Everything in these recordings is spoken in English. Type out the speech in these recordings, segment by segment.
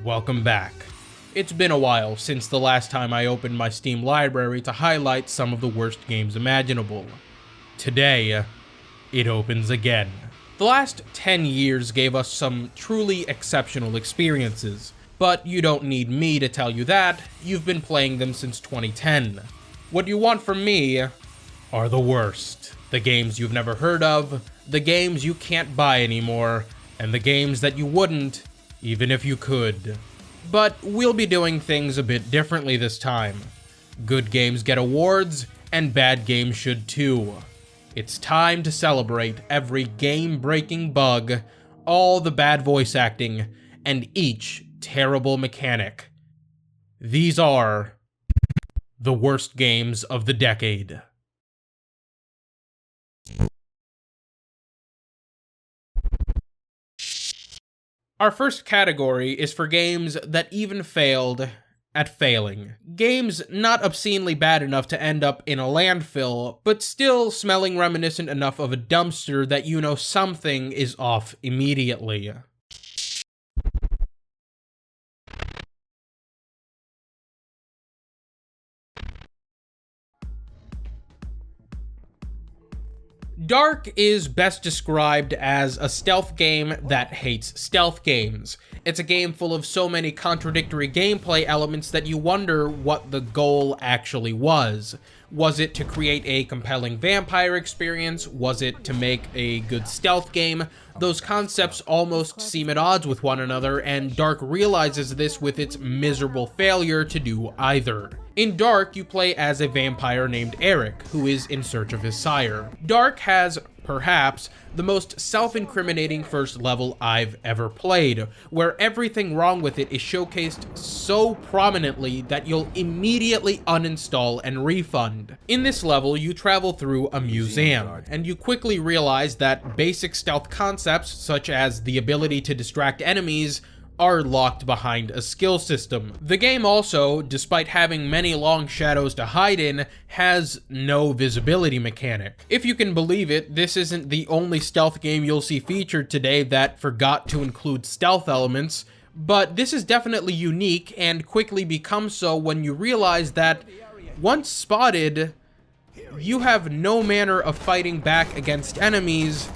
Welcome back. It's been a while since the last time I opened my Steam library to highlight some of the worst games imaginable. Today, it opens again. The last 10 years gave us some truly exceptional experiences, but you don't need me to tell you that. You've been playing them since 2010. What you want from me are the worst. The games you've never heard of, the games you can't buy anymore, and the games that you wouldn't even if you could. But we'll be doing things a bit differently this time. Good games get awards, and bad games should too. It's time to celebrate every game-breaking bug, all the bad voice acting, and each terrible mechanic. These are the worst games of the decade. Our first category is for games that even failed at failing. Games not obscenely bad enough to end up in a landfill, but still smelling reminiscent enough of a dumpster that you know something is off immediately. Dark is best described as a stealth game that hates stealth games. It's a game full of so many contradictory gameplay elements that you wonder what the goal actually was. Was it to create a compelling vampire experience? Was it to make a good stealth game? Those concepts almost seem at odds with one another, and Dark realizes this with its miserable failure to do either. In Dark, you play as a vampire named Eric, who is in search of his sire. Dark has, perhaps, the most self-incriminating first level I've ever played, where everything wrong with it is showcased so prominently that you'll immediately uninstall and refund. In this level, you travel through a museum, and you quickly realize that basic stealth concepts, such as the ability to distract enemies, are locked behind a skill system. The game also, despite having many long shadows to hide in, has no visibility mechanic. If you can believe it, this isn't the only stealth game you'll see featured today that forgot to include stealth elements, but this is definitely unique and quickly becomes so when you realize that, once spotted, you have no manner of fighting back against enemies,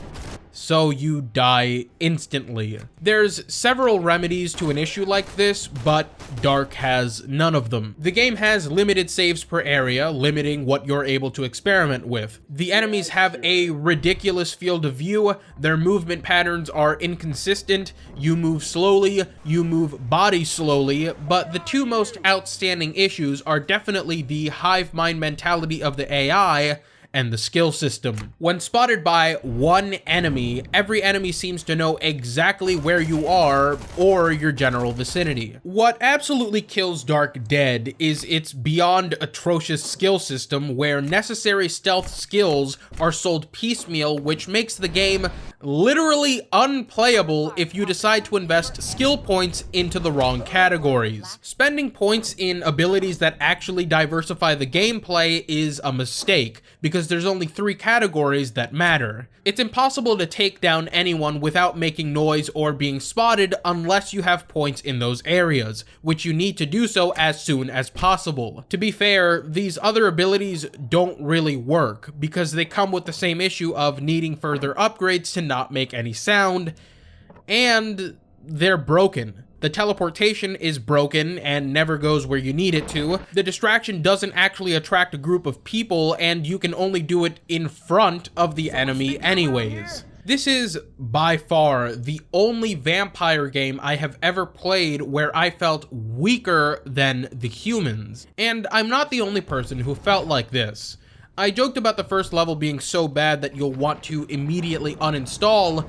so you die instantly. There's several remedies to an issue like this, but Dark has none of them. The game has limited saves per area, limiting what you're able to experiment with. The enemies have a ridiculous field of view, their movement patterns are inconsistent, you move slowly, you move body slowly, but the two most outstanding issues are definitely the hive mind mentality of the AI and the skill system. When spotted by one enemy, every enemy seems to know exactly where you are or your general vicinity. What absolutely kills Dark dead is its beyond atrocious skill system where necessary stealth skills are sold piecemeal, which makes the game literally unplayable if you decide to invest skill points into the wrong categories. Spending points in abilities that actually diversify the gameplay is a mistake, because there's only 3 categories that matter. It's impossible to take down anyone without making noise or being spotted unless you have points in those areas, which you need to do so as soon as possible. To be fair, these other abilities don't really work, because they come with the same issue of needing further upgrades to not make any sound, and they're broken. The teleportation is broken and never goes where you need it to. The distraction doesn't actually attract a group of people, and you can only do it in front of the enemy anyways. This is, by far, the only vampire game I have ever played where I felt weaker than the humans. And I'm not the only person who felt like this. I joked about the first level being so bad that you'll want to immediately uninstall,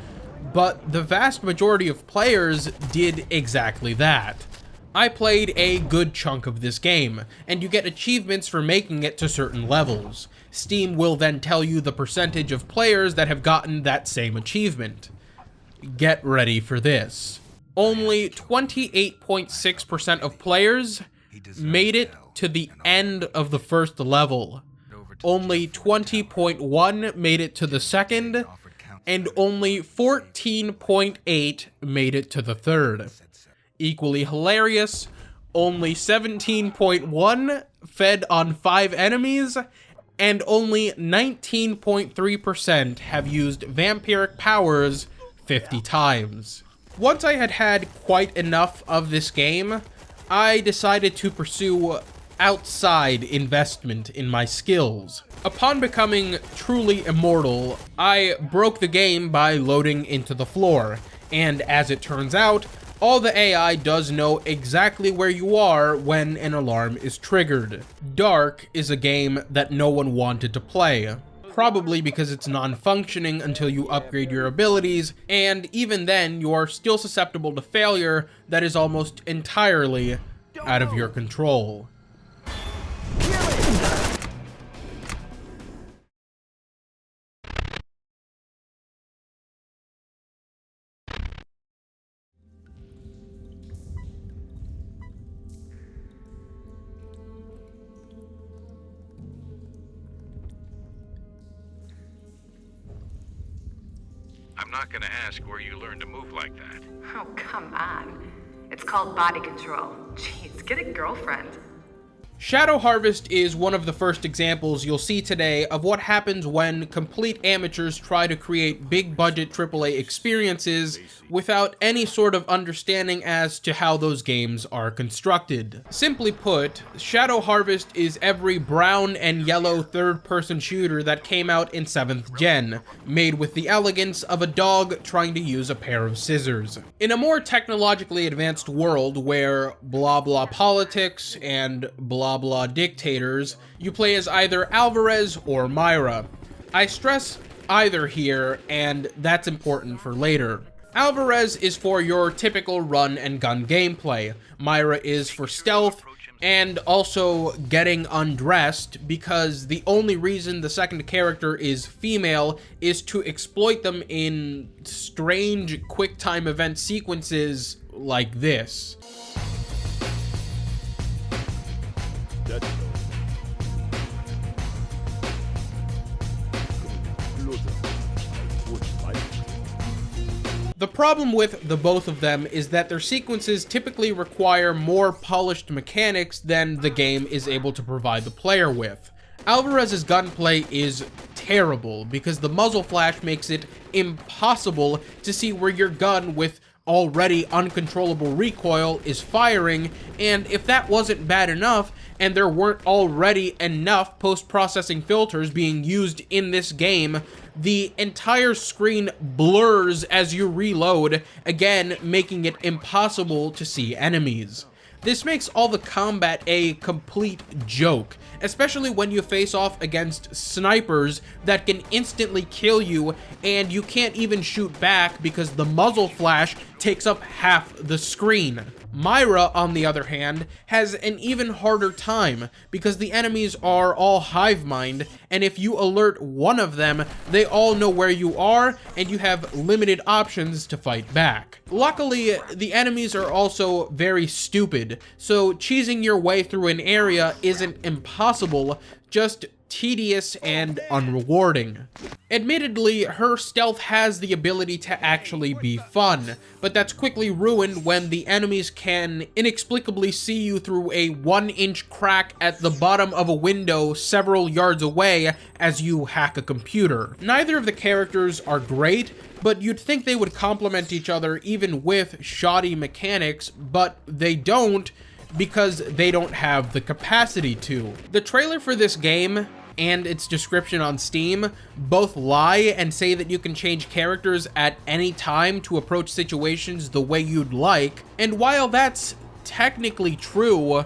but the vast majority of players did exactly that. I played a good chunk of this game, and you get achievements for making it to certain levels. Steam will then tell you the percentage of players that have gotten that same achievement. Get ready for this. Only 28.6% of players made it to the end of the first level. Only 20.1 made it to the second, and only 14.8 made it to the third. equally hilarious, only 17.1 fed on 5 enemies, and only 19.3% have used vampiric powers 50 times. Once I had had quite enough of this game, I decided to pursue outside investment in my skills. Upon becoming truly immortal, I broke the game by loading into the floor, and as it turns out, all the AI does know exactly where you are when an alarm is triggered. Dark is a game that no one wanted to play, probably because it's non-functioning until you upgrade your abilities, and even then you are still susceptible to failure that is almost entirely out of your control. I'm not gonna ask where you learned to move like that. Oh, come on. It's called body control. Jeez, get a girlfriend. Shadow Harvest is one of the first examples you'll see today of what happens when complete amateurs try to create big-budget AAA experiences without any sort of understanding as to how those games are constructed. Simply put, Shadow Harvest is every brown and yellow third-person shooter that came out in 7th gen, made with the elegance of a dog trying to use a pair of scissors. In a more technologically advanced world where blah blah politics and blah blah dictators, you play as either Alvarez or Myra. I stress either here, and that's important for later. Alvarez is for your typical run and gun gameplay. Myra is for stealth and also getting undressed, because the only reason the second character is female is to exploit them in strange quick-time event sequences like this. The problem with the both of them is that their sequences typically require more polished mechanics than the game is able to provide the player with. Alvarez's gunplay is terrible because the muzzle flash makes it impossible to see where your gun with already uncontrollable recoil is firing, and if that wasn't bad enough, and there weren't already enough post-processing filters being used in this game, the entire screen blurs as you reload, again making it impossible to see enemies. This makes all the combat a complete joke, especially when you face off against snipers that can instantly kill you and you can't even shoot back because the muzzle flash takes up half the screen. Myra, on the other hand, has an even harder time because the enemies are all hive mind, and if you alert one of them, they all know where you are and you have limited options to fight back. Luckily, the enemies are also very stupid, so cheesing your way through an area isn't impossible, just tedious and unrewarding. Admittedly, her stealth has the ability to actually be fun, but that's quickly ruined when the enemies can inexplicably see you through a 1-inch crack at the bottom of a window several yards away as you hack a computer. Neither of the characters are great, but you'd think they would complement each other even with shoddy mechanics, but they don't, because they don't have the capacity to. The trailer for this game and its description on Steam both lie and say that you can change characters at any time to approach situations the way you'd like, and while that's technically true,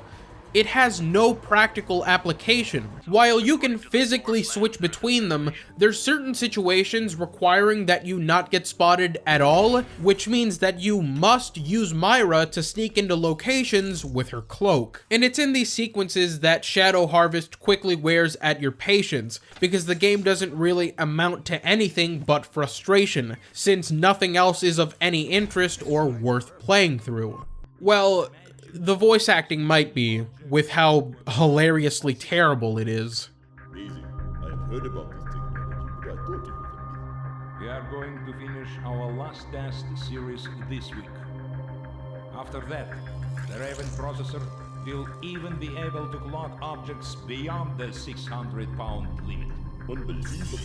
it has no practical application. While you can physically switch between them, there's certain situations requiring that you not get spotted at all, which means that you must use Myra to sneak into locations with her cloak. And it's in these sequences that Shadow Harvest quickly wears at your patience, because the game doesn't really amount to anything but frustration, since nothing else is of any interest or worth playing through. Well, the voice acting might be, with how hilariously terrible it is. Amazing. I have heard about this technology, but I thought it was a myth. We are going to finish our last test series this week. After that, the Raven processor will even be able to clock objects beyond the 600-pound limit. Unbelievable.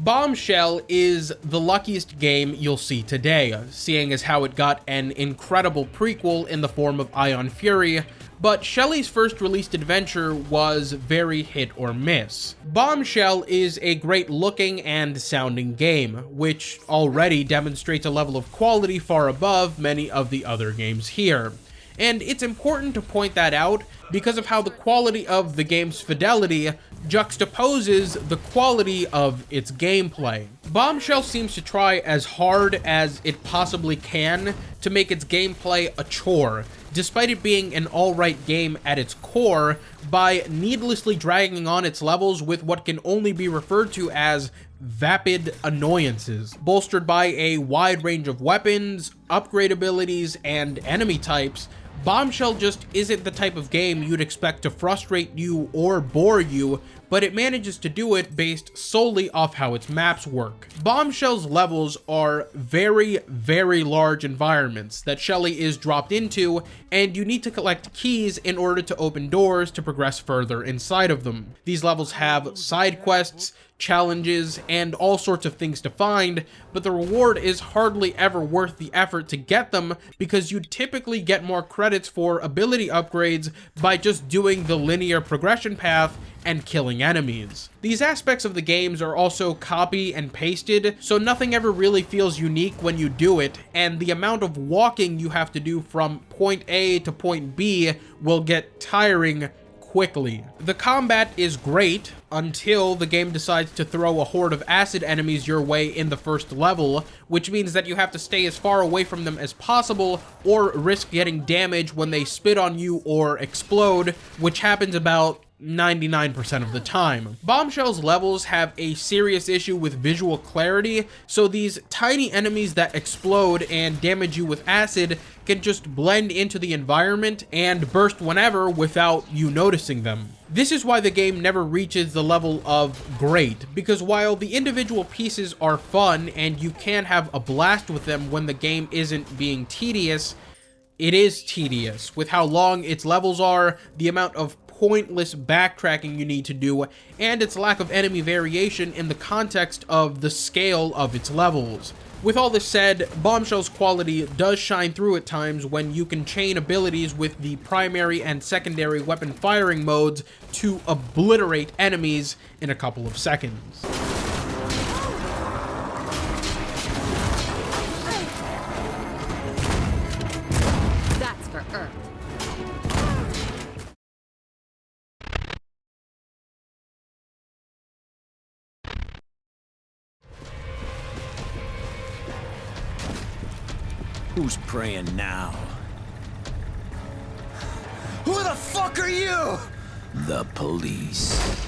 Bombshell is the luckiest game you'll see today, seeing as how it got an incredible prequel in the form of Ion Fury, but Shelley's first released adventure was very hit or miss. Bombshell is a great looking and sounding game, which already demonstrates a level of quality far above many of the other games here. And it's important to point that out because of how the quality of the game's fidelity juxtaposes the quality of its gameplay. Bombshell seems to try as hard as it possibly can to make its gameplay a chore, despite it being an alright game at its core, by needlessly dragging on its levels with what can only be referred to as vapid annoyances, bolstered by a wide range of weapons, upgrade abilities, and enemy types. Bombshell just isn't the type of game you'd expect to frustrate you or bore you, but it manages to do it based solely off how its maps work. Bombshell's levels are very, very large environments that Shelley is dropped into, and you need to collect keys in order to open doors to progress further inside of them. These levels have side quests, challenges, and all sorts of things to find, but the reward is hardly ever worth the effort to get them because you typically get more credits for ability upgrades by just doing the linear progression path and killing enemies. These aspects of the games are also copy and pasted, so nothing ever really feels unique when you do it, and the amount of walking you have to do from point A to point B will get tiring quickly. The combat is great until the game decides to throw a horde of acid enemies your way in the first level, which means that you have to stay as far away from them as possible or risk getting damage when they spit on you or explode, which happens about 99% of the time. Bombshell's levels have a serious issue with visual clarity, so these tiny enemies that explode and damage you with acid can just blend into the environment and burst whenever without you noticing them. This is why the game never reaches the level of great, because while the individual pieces are fun and you can have a blast with them when the game isn't being tedious, it is tedious with how long its levels are, the amount of pointless backtracking you need to do, and its lack of enemy variation in the context of the scale of its levels. With all this said, Bombshell's quality does shine through at times when you can chain abilities with the primary and secondary weapon firing modes to obliterate enemies in a couple of seconds. That's for Earth. Who's praying now? Who the fuck are you? The police.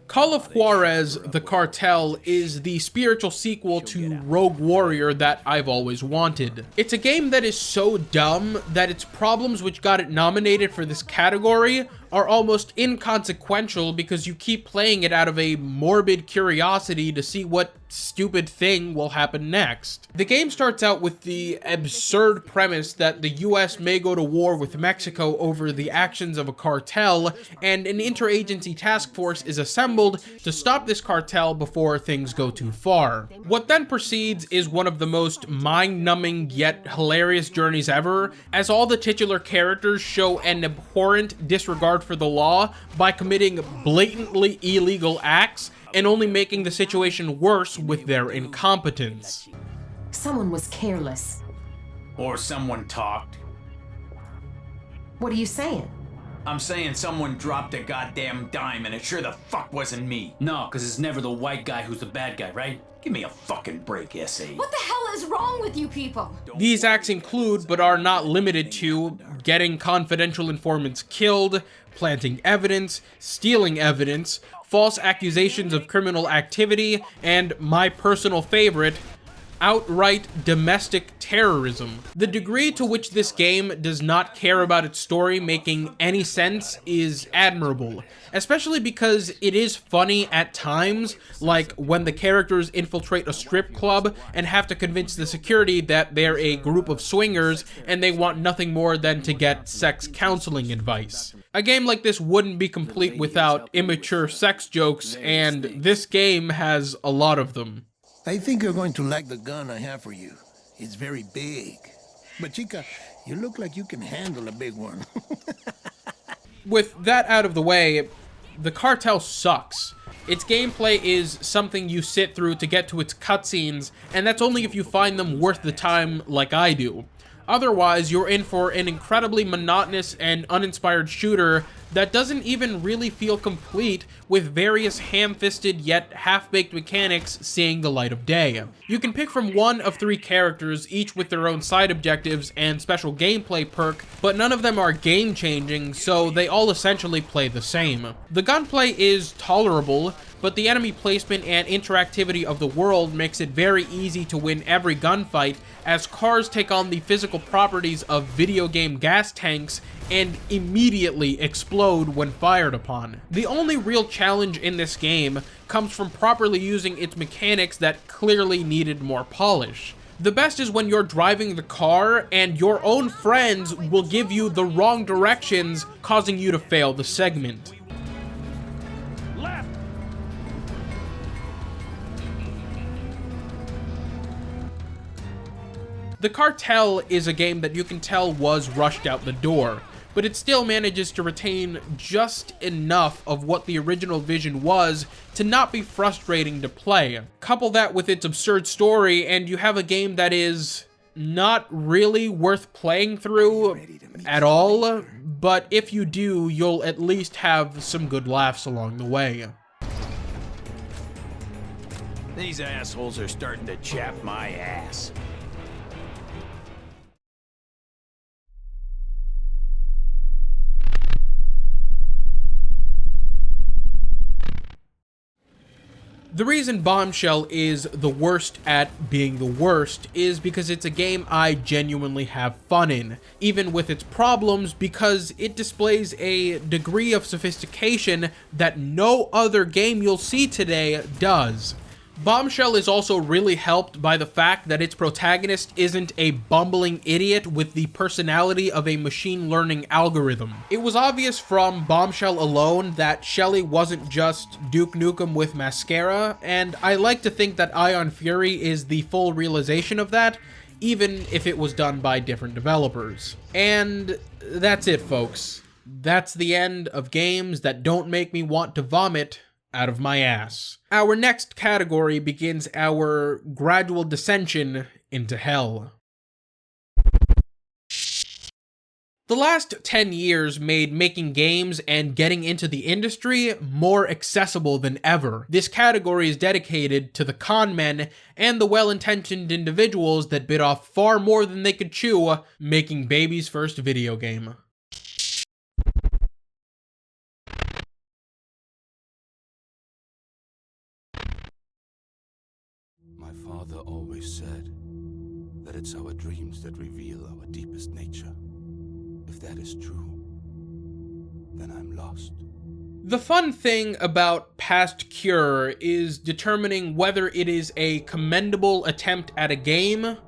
Call of Juarez, The Cartel, is the spiritual sequel to Rogue Warrior that I've always wanted. It's a game that is so dumb that its problems which got it nominated for this category are almost inconsequential because you keep playing it out of a morbid curiosity to see what stupid thing will happen next. The game starts out with the absurd premise that the US may go to war with Mexico over the actions of a cartel, and an interagency task force is assembled to stop this cartel before things go too far. What then proceeds is one of the most mind-numbing yet hilarious journeys ever, as all the titular characters show an abhorrent disregard for the law by committing blatantly illegal acts and only making the situation worse with their incompetence. Someone was careless. Or someone talked. What are you saying? I'm saying someone dropped a goddamn dime and it sure the fuck wasn't me. No, because it's never the white guy who's the bad guy, right? Give me a fucking break, S.A. What the hell is wrong with you people? These acts include, but are not limited to, getting confidential informants killed, planting evidence, stealing evidence, false accusations of criminal activity, and my personal favorite, outright domestic terrorism. The degree to which this game does not care about its story making any sense is admirable, especially because it is funny at times, like when the characters infiltrate a strip club and have to convince the security that they're a group of swingers and they want nothing more than to get sex counseling advice. A game like this wouldn't be complete without immature sex jokes, and this game has a lot of them. I think you're going to like the gun I have for you. It's very big. But Chica, you look like you can handle a big one. With that out of the way, the cartel sucks. Its gameplay is something you sit through to get to its cutscenes, and that's only if you find them worth the time like I do. Otherwise, you're in for an incredibly monotonous and uninspired shooter that doesn't even really feel complete, with various ham-fisted yet half-baked mechanics seeing the light of day. You can pick from one of 3 characters, each with their own side objectives and special gameplay perk, but none of them are game-changing, so they all essentially play the same. The gunplay is tolerable, but the enemy placement and interactivity of the world makes it very easy to win every gunfight, as cars take on the physical properties of video game gas tanks and immediately explode when fired upon. The only real challenge in this game comes from properly using its mechanics that clearly needed more polish. The best is when you're driving the car and your own friends will give you the wrong directions, causing you to fail the segment. The Cartel is a game that you can tell was rushed out the door, but it still manages to retain just enough of what the original vision was to not be frustrating to play. Couple that with its absurd story, and you have a game that is not really worth playing through at all, but if you do, you'll at least have some good laughs along the way. These assholes are starting to chap my ass. The reason Bombshell is the worst at being the worst is because it's a game I genuinely have fun in, even with its problems, because it displays a degree of sophistication that no other game you'll see today does. Bombshell is also really helped by the fact that its protagonist isn't a bumbling idiot with the personality of a machine learning algorithm. It was obvious from Bombshell alone that Shelly wasn't just Duke Nukem with mascara, and I like to think that Ion Fury is the full realization of that, even if it was done by different developers. And that's it, folks. That's the end of games that don't make me want to vomit out of my ass. Our next category begins our gradual descension into hell. The last 10 years made making games and getting into the industry more accessible than ever. This category is dedicated to the con men and the well-intentioned individuals that bit off far more than they could chew, making baby's first video game. My father always said that it's our dreams that reveal our deepest nature. If that is true, then I'm lost. The fun thing about Past Cure is determining whether it is a commendable attempt at a game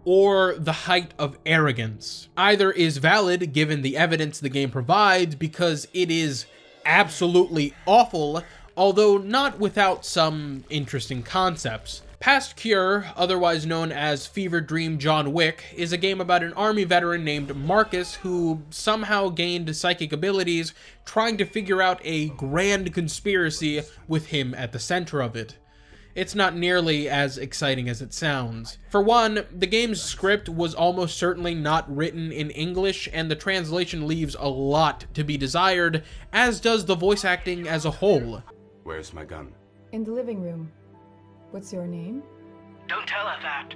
or the height of arrogance. Either is valid given the evidence the game provides, because it is absolutely awful, although not without some interesting concepts. Past Cure, otherwise known as Fever Dream John Wick, is a game about an army veteran named Marcus who somehow gained psychic abilities, trying to figure out a grand conspiracy with him at the center of it. It's not nearly as exciting as it sounds. For one, the game's script was almost certainly not written in English, and the translation leaves a lot to be desired, as does the voice acting as a whole. Where's my gun? In the living room. What's your name? Don't tell her that.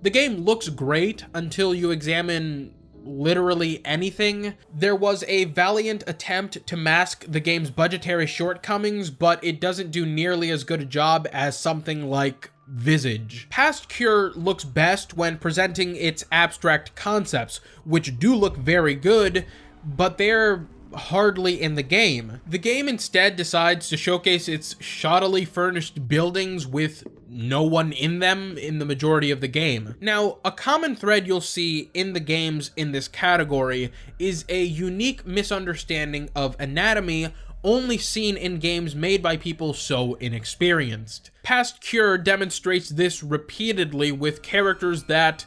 The game looks great until you examine literally anything. There was a valiant attempt to mask the game's budgetary shortcomings, but it doesn't do nearly as good a job as something like Visage. Past Cure looks best when presenting its abstract concepts, which do look very good, but they're hardly in the game. The game instead decides to showcase its shoddily furnished buildings with no one in them in the majority of the game. Now, a common thread you'll see in the games in this category is a unique misunderstanding of anatomy only seen in games made by people so inexperienced. Past Cure demonstrates this repeatedly with characters that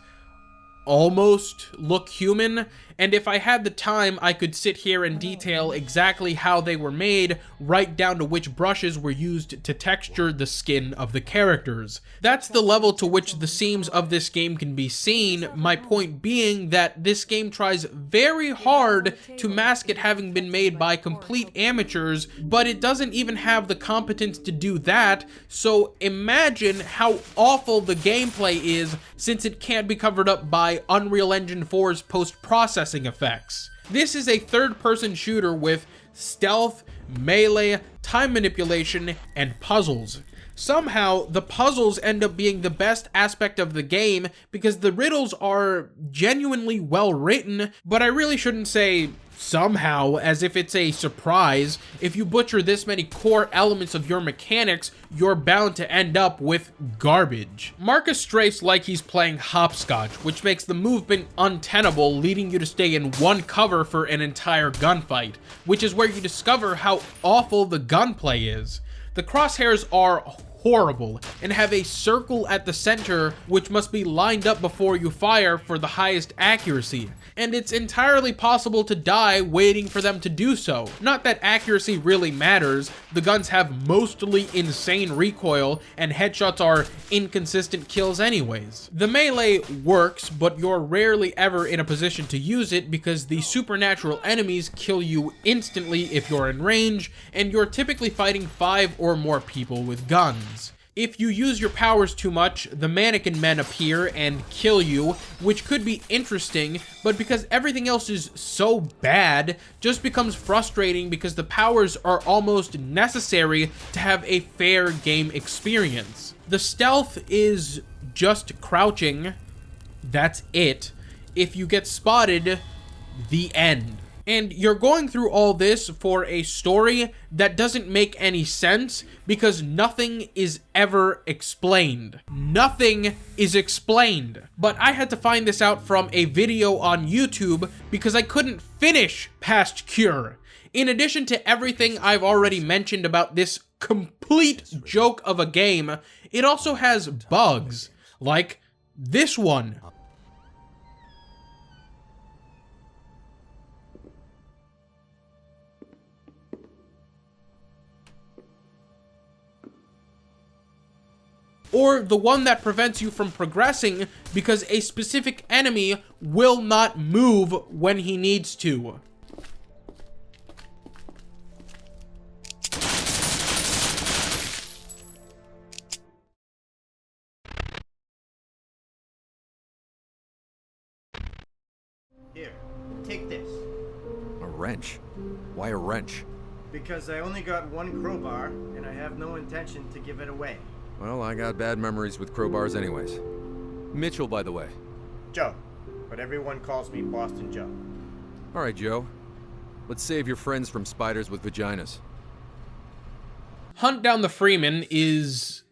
almost look human, and if I had the time, I could sit here and detail exactly how they were made, right down to which brushes were used to texture the skin of the characters. That's the level to which the seams of this game can be seen, my point being that this game tries very hard to mask it having been made by complete amateurs, but it doesn't even have the competence to do that, so imagine how awful the gameplay is since it can't be covered up by Unreal Engine 4's post-processing effects. This is a third-person shooter with stealth, melee, time manipulation, and puzzles. Somehow, the puzzles end up being the best aspect of the game because the riddles are genuinely well written, but I really shouldn't say somehow as if it's a surprise. If you butcher this many core elements of your mechanics, you're bound to end up with garbage. Marcus strafes like he's playing hopscotch, which makes the movement untenable, leading you to stay in one cover for an entire gunfight, which is where you discover how awful the gunplay is. The crosshairs are horrible and have a circle at the center which must be lined up before you fire for the highest accuracy, and it's entirely possible to die waiting for them to do so. Not that accuracy really matters, the guns have mostly insane recoil and headshots are inconsistent kills anyways. The melee works, but you're rarely ever in a position to use it because the supernatural enemies kill you instantly if you're in range, and you're typically fighting 5 or more people with guns. If you use your powers too much, the mannequin men appear and kill you, which could be interesting, but because everything else is so bad, just becomes frustrating because the powers are almost necessary to have a fair game experience. The stealth is just crouching, that's it. If you get spotted, the end. And you're going through all this for a story that doesn't make any sense because nothing is ever explained. Nothing is explained. But I had to find this out from a video on YouTube because I couldn't finish Past Cure. In addition to everything I've already mentioned about this complete joke of a game, it also has bugs, like this one. Or the one that prevents you from progressing because a specific enemy will not move when he needs to. Here, take this. A wrench? Why a wrench? Because I only got one crowbar, and I have no intention to give it away. Well, I got bad memories with crowbars anyways. Mitchell, by the way. Joe, but everyone calls me Boston Joe. Alright, Joe. Let's save your friends from spiders with vaginas. Hunt Down the Freeman is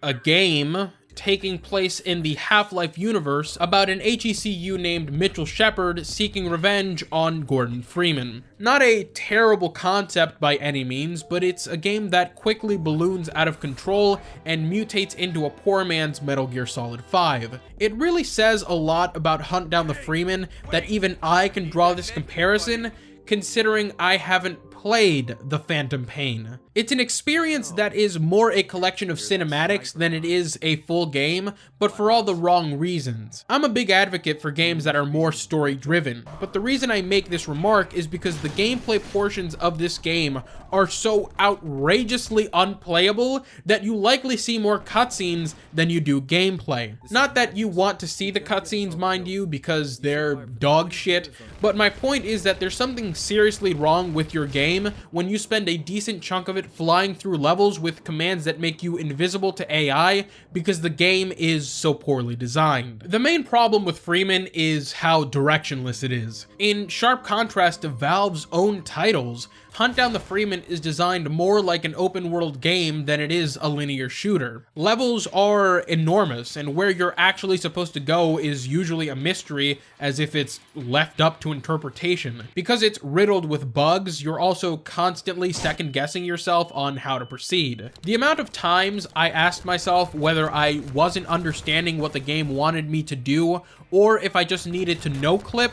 a game taking place in the Half-Life universe about an HECU named Mitchell Shepard seeking revenge on Gordon Freeman. Not a terrible concept by any means, but it's a game that quickly balloons out of control and mutates into a poor man's Metal Gear Solid 5. It really says a lot about Hunt Down the Freeman that even I can draw this comparison, considering I haven't played The Phantom Pain. It's an experience that is more a collection of cinematics than it is a full game, but for all the wrong reasons. I'm a big advocate for games that are more story-driven, but the reason I make this remark is because the gameplay portions of this game are so outrageously unplayable that you likely see more cutscenes than you do gameplay. Not that you want to see the cutscenes, mind you, because they're dog shit, but my point is that there's something seriously wrong with your game when you spend a decent chunk of it flying through levels with commands that make you invisible to AI because the game is so poorly designed. The main problem with Freeman is how directionless it is. In sharp contrast to Valve's own titles, Hunt Down the Freeman is designed more like an open world game than it is a linear shooter. Levels are enormous, and where you're actually supposed to go is usually a mystery, as if it's left up to interpretation. Because it's riddled with bugs, you're also constantly second guessing yourself on how to proceed. The amount of times I asked myself whether I wasn't understanding what the game wanted me to do, or if I just needed to no-clip,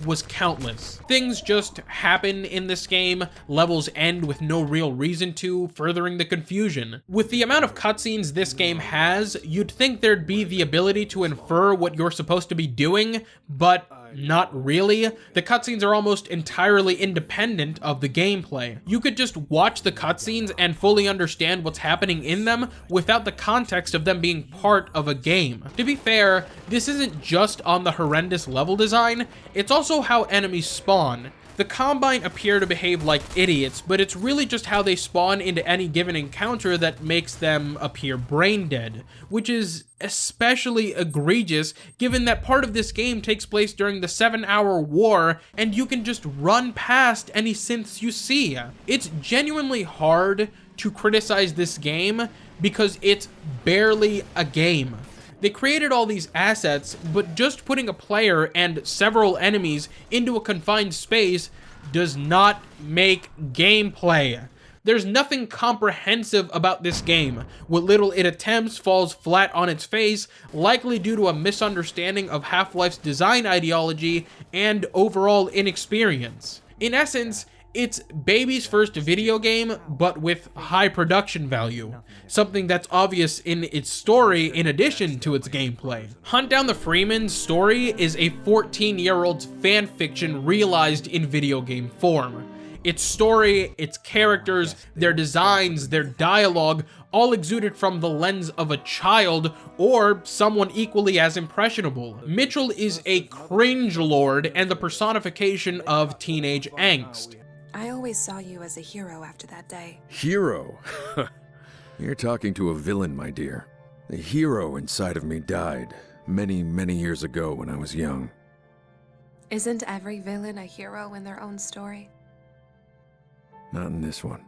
was countless. Things just happen in this game, levels end with no real reason to, furthering the confusion. With the amount of cutscenes this game has, you'd think there'd be the ability to infer what you're supposed to be doing, but not really. The cutscenes are almost entirely independent of the gameplay. You could just watch the cutscenes and fully understand what's happening in them without the context of them being part of a game. To be fair, this isn't just on the horrendous level design, it's also how enemies spawn. The Combine appear to behave like idiots, but it's really just how they spawn into any given encounter that makes them appear brain dead, which is especially egregious given that part of this game takes place during the 7-hour war and you can just run past any synths you see. It's genuinely hard to criticize this game because it's barely a game. They created all these assets, but just putting a player and several enemies into a confined space does not make gameplay. There's nothing comprehensive about this game. What little it attempts falls flat on its face, likely due to a misunderstanding of Half-Life's design ideology and overall inexperience. In essence, it's baby's first video game, but with high production value, something that's obvious in its story in addition to its gameplay. Hunt Down the Freeman's story is a 14-year-old's fan fiction realized in video game form. Its story, its characters, their designs, their dialogue, all exuded from the lens of a child or someone equally as impressionable. Mitchell is a cringe lord and the personification of teenage angst. I always saw you as a hero after that day. Hero? You're talking to a villain, my dear. The hero inside of me died many, many years ago when I was young. Isn't every villain a hero in their own story? Not in this one.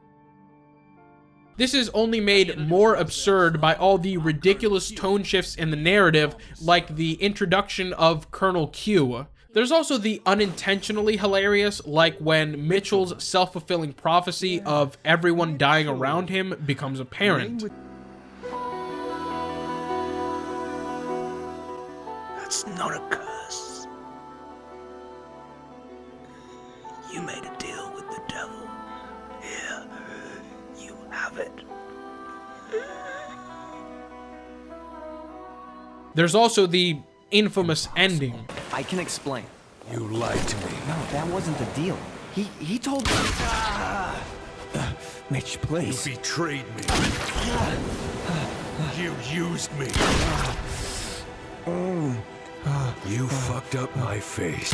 This is only made more absurd by all the ridiculous tone shifts in the narrative, like the introduction of Colonel Q. There's also the unintentionally hilarious, like when Mitchell's self-fulfilling prophecy of everyone dying around him becomes apparent. That's not a curse. You made a deal with the devil. Here, you have it. There's also the infamous ending. I can explain. You lied to me. No, that wasn't the deal. He told me. Mitch, please. You betrayed me. You used me. You fucked up my face.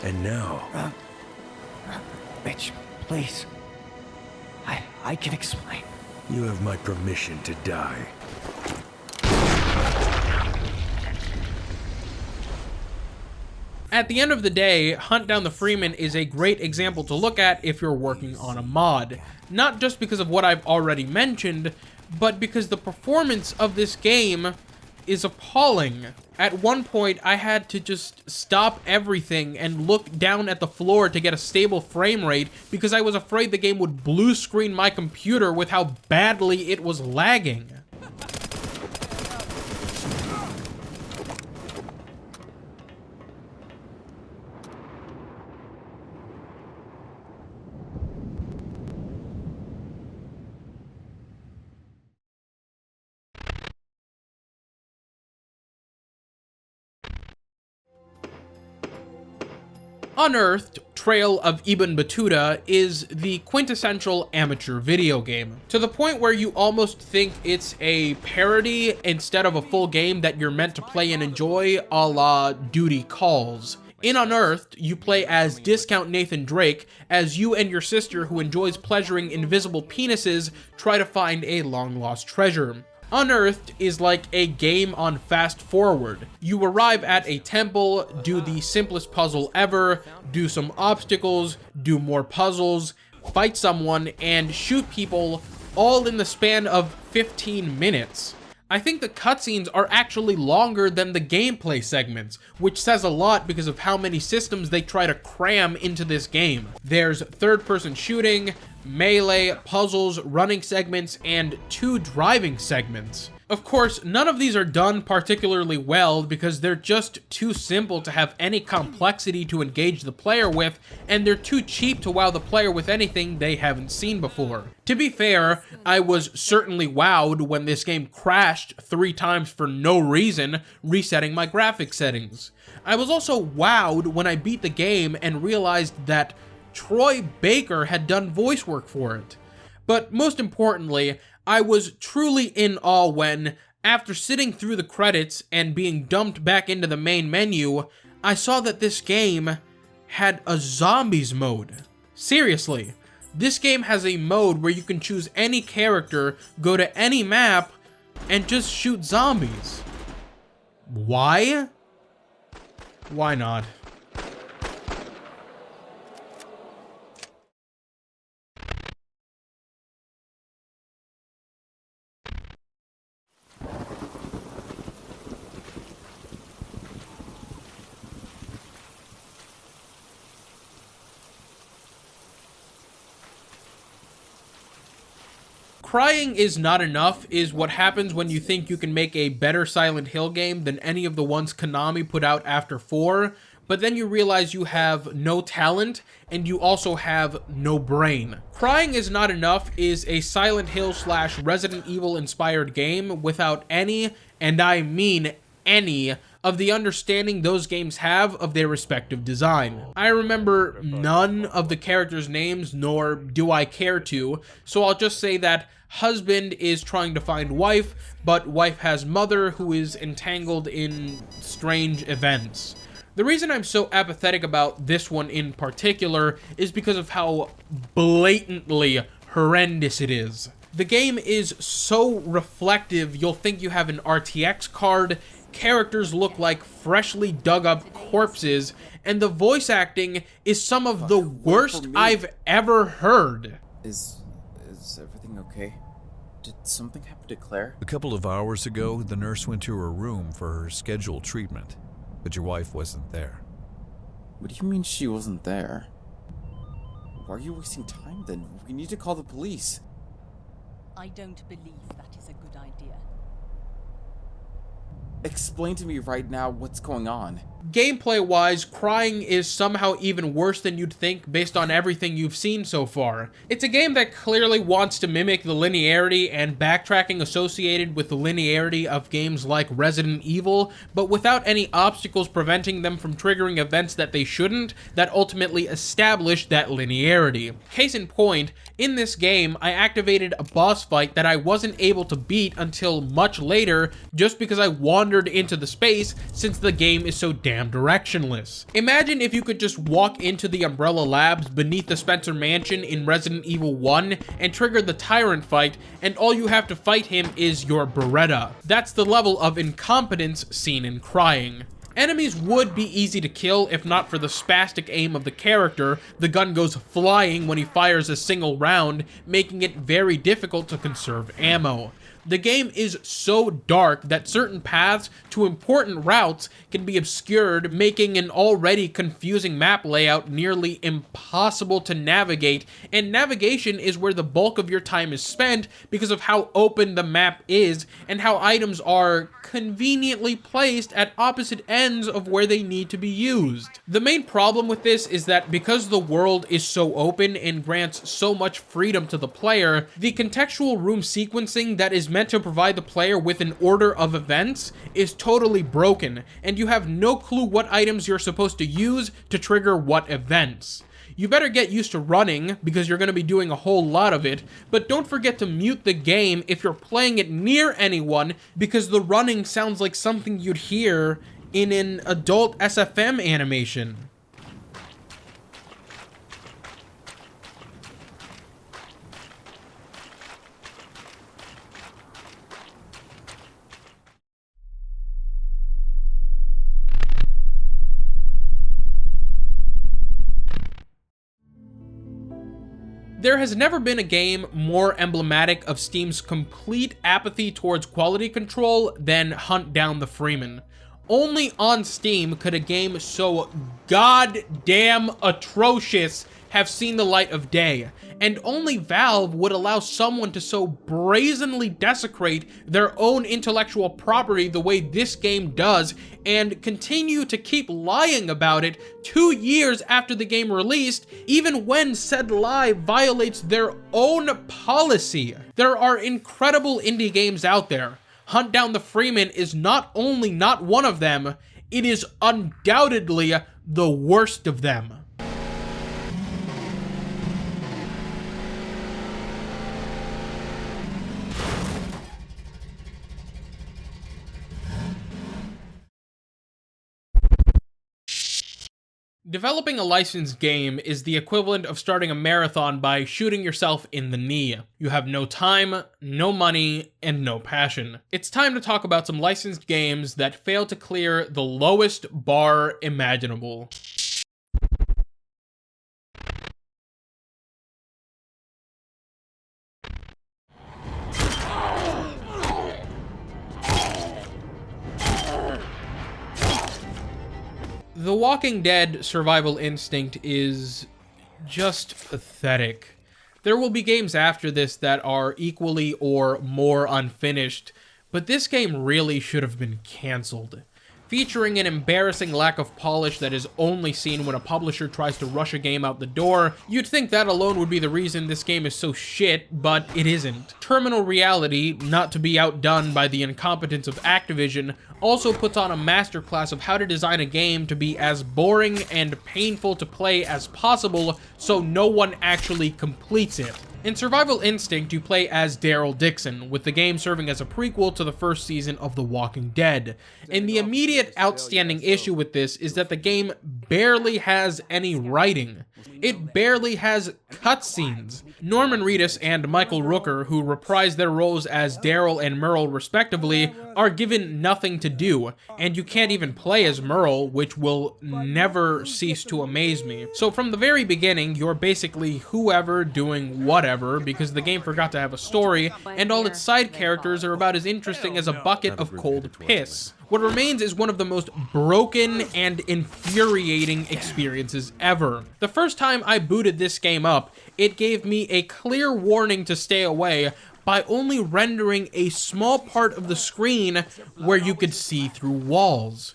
And now... Mitch, please. I can explain. You have my permission to die. At the end of the day, Hunt Down the Freeman is a great example to look at if you're working on a mod. Not just because of what I've already mentioned, but because the performance of this game is appalling. At one point, I had to just stop everything and look down at the floor to get a stable frame rate because I was afraid the game would blue screen my computer with how badly it was lagging. Unearthed: Trail of Ibn Battuta is the quintessential amateur video game, to the point where you almost think it's a parody instead of a full game that you're meant to play and enjoy, a la Duty Calls. In Unearthed, you play as Discount Nathan Drake as you and your sister, who enjoys pleasuring invisible penises, try to find a long-lost treasure. Unearthed is like a game on fast forward. You arrive at a temple, do the simplest puzzle ever, do some obstacles, do more puzzles, fight someone, and shoot people, all in the span of 15 minutes. I think the cutscenes are actually longer than the gameplay segments, which says a lot because of how many systems they try to cram into this game. There's third-person shooting, melee, puzzles, running segments, and 2 driving segments. Of course, none of these are done particularly well because they're just too simple to have any complexity to engage the player with, and they're too cheap to wow the player with anything they haven't seen before. To be fair, I was certainly wowed when this game crashed 3 times for no reason, resetting my graphics settings. I was also wowed when I beat the game and realized that Troy Baker had done voice work for it. But most importantly, I was truly in awe when, after sitting through the credits and being dumped back into the main menu, I saw that this game had a zombies mode. Seriously, this game has a mode where you can choose any character, go to any map, and just shoot zombies. Why? Why not? Crying is not enough is what happens when you think you can make a better Silent Hill game than any of the ones Konami put out after 4, but then you realize you have no talent and you also have no brain. Crying is not enough is a Silent Hill / Resident Evil inspired game without any, and I mean any, of the understanding those games have of their respective design. I remember none of the characters' names, nor do I care to, so I'll just say that husband is trying to find wife, but wife has mother who is entangled in strange events. The reason I'm so apathetic about this one in particular is because of how blatantly horrendous it is. The game is so reflective you'll think you have an RTX card, characters look like freshly dug up corpses, and the voice acting is some of the worst I've ever heard. Is everything okay? Did something happen to Claire? A couple of hours ago, the nurse went to her room for her scheduled treatment, but your wife wasn't there. What do you mean she wasn't there? Why are you wasting time then? We need to call the police. I don't believe that is a good idea. Explain to me right now what's going on. Gameplay-wise, Crying is somehow even worse than you'd think based on everything you've seen so far. It's a game that clearly wants to mimic the linearity and backtracking associated with the linearity of games like Resident Evil, but without any obstacles preventing them from triggering events that they shouldn't, that ultimately establish that linearity. Case in point, in this game, I activated a boss fight that I wasn't able to beat until much later just because I wandered into the space since the game is so damn directionless. Imagine if you could just walk into the Umbrella Labs beneath the Spencer Mansion in Resident Evil 1 and trigger the Tyrant fight, and all you have to fight him is your Beretta. That's the level of incompetence seen in Crying. Enemies would be easy to kill if not for the spastic aim of the character. The gun goes flying when he fires a single round, making it very difficult to conserve ammo. The game is so dark that certain paths to important routes can be obscured, making an already confusing map layout nearly impossible to navigate, and navigation is where the bulk of your time is spent because of how open the map is and how items are conveniently placed at opposite ends of where they need to be used. The main problem with this is that because the world is so open and grants so much freedom to the player, the contextual room sequencing that is meant to provide the player with an order of events is totally broken, and you have no clue what items you're supposed to use to trigger what events. You better get used to running, because you're going to be doing a whole lot of it, but don't forget to mute the game if you're playing it near anyone, because the running sounds like something you'd hear in an adult SFM animation. There has never been a game more emblematic of Steam's complete apathy towards quality control than Hunt Down the Freeman. Only on Steam could a game so goddamn atrocious have seen the light of day, and only Valve would allow someone to so brazenly desecrate their own intellectual property the way this game does, and continue to keep lying about it 2 years after the game released, even when said lie violates their own policy. There are incredible indie games out there. Hunt Down the Freeman is not only not one of them, it is undoubtedly the worst of them. Developing a licensed game is the equivalent of starting a marathon by shooting yourself in the knee. You have no time, no money, and no passion. It's time to talk about some licensed games that fail to clear the lowest bar imaginable. The Walking Dead survival instinct is just pathetic. There will be games after this that are equally or more unfinished, but this game really should have been cancelled. Featuring an embarrassing lack of polish that is only seen when a publisher tries to rush a game out the door, you'd think that alone would be the reason this game is so shit, but it isn't. Terminal Reality, not to be outdone by the incompetence of Activision, also puts on a masterclass of how to design a game to be as boring and painful to play as possible so no one actually completes it. In Survival Instinct, you play as Daryl Dixon, with the game serving as a prequel to the first season of The Walking Dead. And the immediate outstanding issue with this is that the game barely has any writing. It barely has cutscenes. Norman Reedus and Michael Rooker, who reprise their roles as Daryl and Merle respectively, are given nothing to do, and you can't even play as Merle, which will never cease to amaze me. So from the very beginning, you're basically whoever doing whatever, because the game forgot to have a story, and all its side characters are about as interesting as a bucket of cold piss. What remains is one of the most broken and infuriating experiences ever. The first time I booted this game up, it gave me a clear warning to stay away by only rendering a small part of the screen where you could see through walls.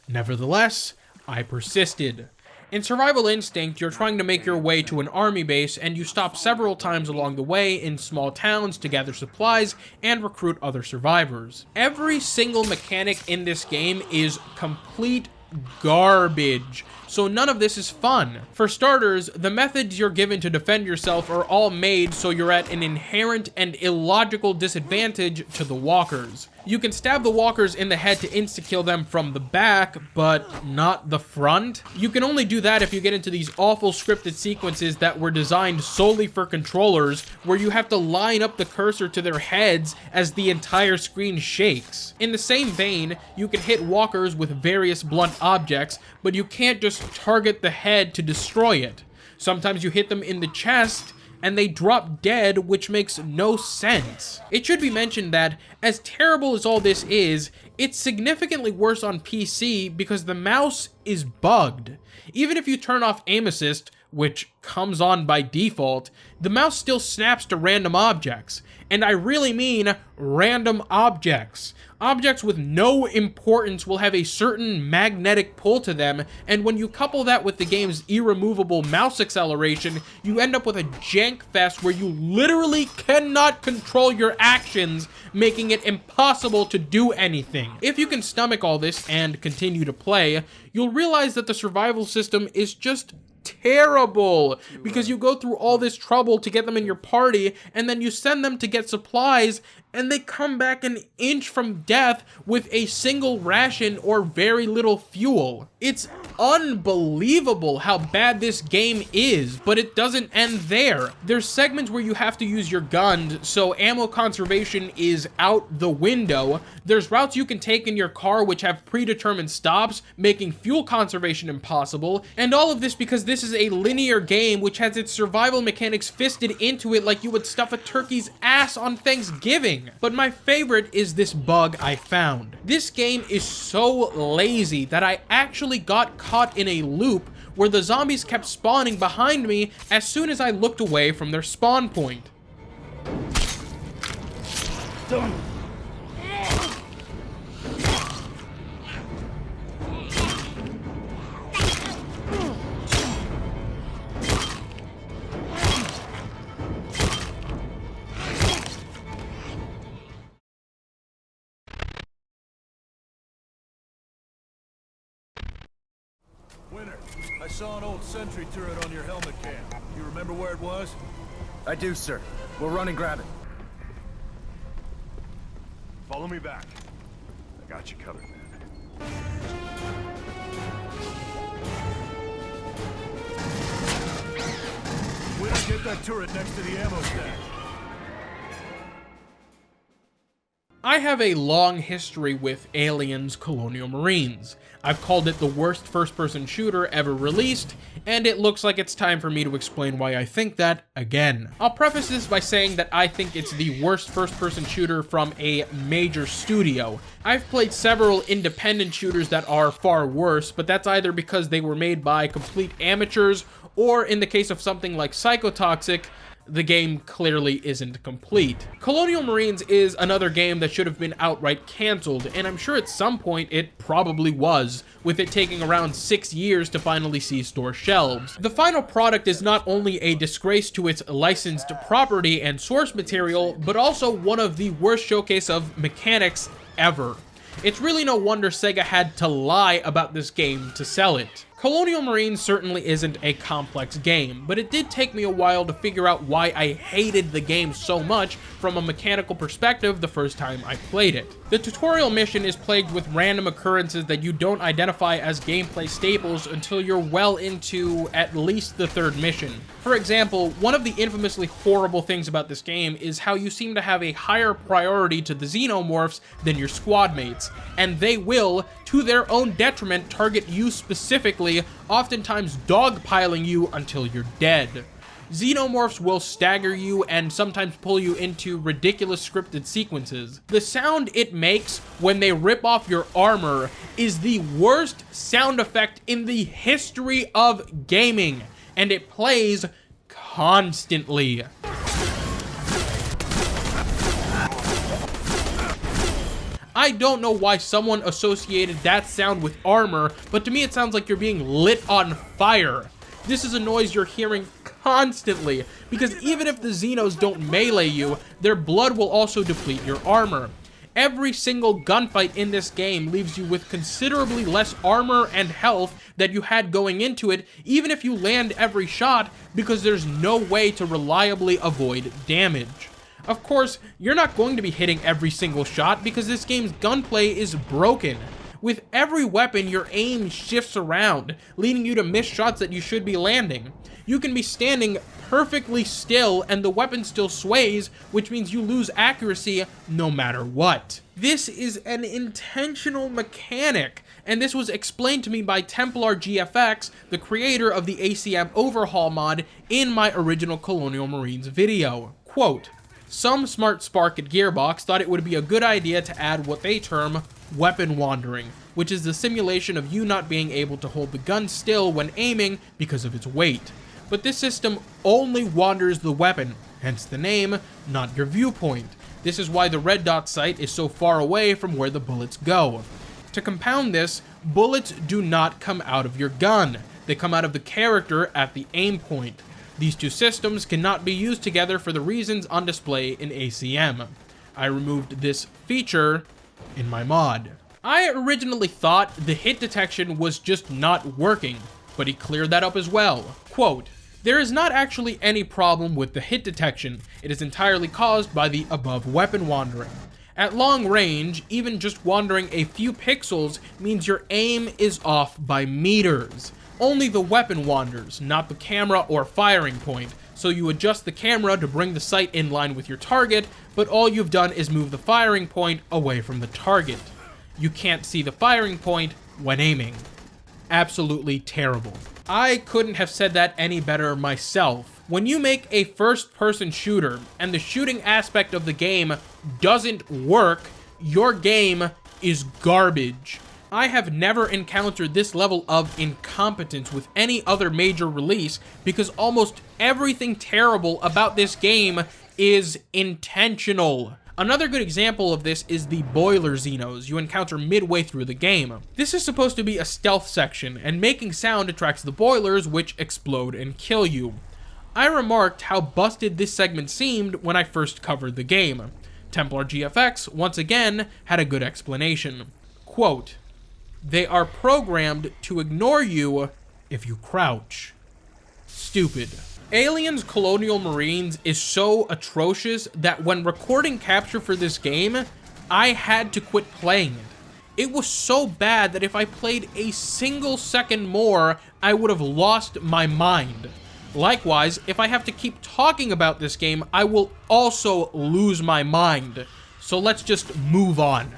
Nevertheless, I persisted. In Survival Instinct, you're trying to make your way to an army base, and you stop several times along the way in small towns to gather supplies and recruit other survivors. Every single mechanic in this game is complete garbage, so none of this is fun. For starters, the methods you're given to defend yourself are all made so you're at an inherent and illogical disadvantage to the walkers. You can stab the walkers in the head to insta-kill them from the back, but not the front. You can only do that if you get into these awful scripted sequences that were designed solely for controllers, where you have to line up the cursor to their heads as the entire screen shakes. In the same vein, you can hit walkers with various blunt objects, but you can't just target the head to destroy it. Sometimes you hit them in the chest, and they drop dead, which makes no sense. It should be mentioned that, as terrible as all this is, it's significantly worse on PC because the mouse is bugged. Even if you turn off aim assist, which comes on by default, the mouse still snaps to random objects. And I really mean random objects. Objects with no importance will have a certain magnetic pull to them, and when you couple that with the game's irremovable mouse acceleration, you end up with a jank fest where you literally cannot control your actions, making it impossible to do anything. If you can stomach all this and continue to play, you'll realize that the survival system is just terrible, because you go through all this trouble to get them in your party, and then you send them to get supplies, and they come back an inch from death with a single ration or very little fuel. It's unbelievable how bad this game is, but it doesn't end there. There's segments where you have to use your gun, so ammo conservation is out the window. There's routes you can take in your car which have predetermined stops, making fuel conservation impossible, and all of this because this is a linear game which has its survival mechanics fisted into it like you would stuff a turkey's ass on Thanksgiving. But my favorite is this bug I found. This game is so lazy that I actually got caught in a loop where the zombies kept spawning behind me as soon as I looked away from their spawn point. Done. Winter, I saw an old sentry turret on your helmet cam. You remember where it was? I do, sir. We'll run and grab it. Follow me back. I got you covered, man. Winter, get that turret next to the ammo stash. I have a long history with Aliens Colonial Marines. I've called it the worst first-person shooter ever released, and it looks like it's time for me to explain why I think that again. I'll preface this by saying that I think it's the worst first-person shooter from a major studio. I've played several independent shooters that are far worse, but that's either because they were made by complete amateurs, or in the case of something like Psychotoxic, the game clearly isn't complete. Colonial Marines is another game that should have been outright cancelled, and I'm sure at some point it probably was, with it taking around 6 years to finally see store shelves. The final product is not only a disgrace to its licensed property and source material, but also one of the worst showcase of mechanics ever. It's really no wonder Sega had to lie about this game to sell it. Colonial Marines certainly isn't a complex game, but it did take me a while to figure out why I hated the game so much from a mechanical perspective the first time I played it. The tutorial mission is plagued with random occurrences that you don't identify as gameplay staples until you're well into at least the third mission. For example, one of the infamously horrible things about this game is how you seem to have a higher priority to the xenomorphs than your squad mates, and they will, to their own detriment, target you specifically, oftentimes dogpiling you until you're dead. Xenomorphs will stagger you and sometimes pull you into ridiculous scripted sequences. The sound it makes when they rip off your armor is the worst sound effect in the history of gaming, and it plays constantly. I don't know why someone associated that sound with armor, but to me it sounds like you're being lit on fire. This is a noise you're hearing constantly, because even if the Xenos don't melee you, their blood will also deplete your armor. Every single gunfight in this game leaves you with considerably less armor and health that you had going into it, even if you land every shot, because there's no way to reliably avoid damage. Of course, you're not going to be hitting every single shot because this game's gunplay is broken. With every weapon, your aim shifts around, leading you to miss shots that you should be landing. You can be standing perfectly still and the weapon still sways, which means you lose accuracy no matter what. This is an intentional mechanic, and this was explained to me by Templar GFX, the creator of the ACM Overhaul mod, in my original Colonial Marines video. Quote, "Some smart spark at Gearbox thought it would be a good idea to add what they term weapon wandering, which is the simulation of you not being able to hold the gun still when aiming because of its weight. but this system only wanders the weapon, hence the name, not your viewpoint. This is why the red dot sight is so far away from where the bullets go. To compound this, bullets do not come out of your gun. They come out of the character at the aim point. These two systems cannot be used together for the reasons on display in ACM. I removed this feature in my mod. I originally thought the hit detection was just not working, but he cleared that up as well. Quote, "There is not actually any problem with the hit detection. It is entirely caused by the above weapon wandering. At long range, even just wandering a few pixels means your aim is off by meters. Only the weapon wanders, not the camera or firing point, so you adjust the camera to bring the sight in line with your target, but all you've done is move the firing point away from the target. You can't see the firing point when aiming." Absolutely terrible. I couldn't have said that any better myself. When you make a first-person shooter and the shooting aspect of the game doesn't work, your game is garbage. I have never encountered this level of incompetence with any other major release because almost everything terrible about this game is intentional. Another good example of this is the boiler Xenos you encounter midway through the game. This is supposed to be a stealth section, and making sound attracts the boilers, which explode and kill you. I remarked how busted this segment seemed when I first covered the game. Templar GFX, once again, had a good explanation. Quote, "They are programmed to ignore you if you crouch." Stupid. Aliens Colonial Marines is so atrocious that when recording capture for this game, I had to quit playing it. It was so bad that if I played a single second more, I would have lost my mind. Likewise, if I have to keep talking about this game, I will also lose my mind. So let's just move on.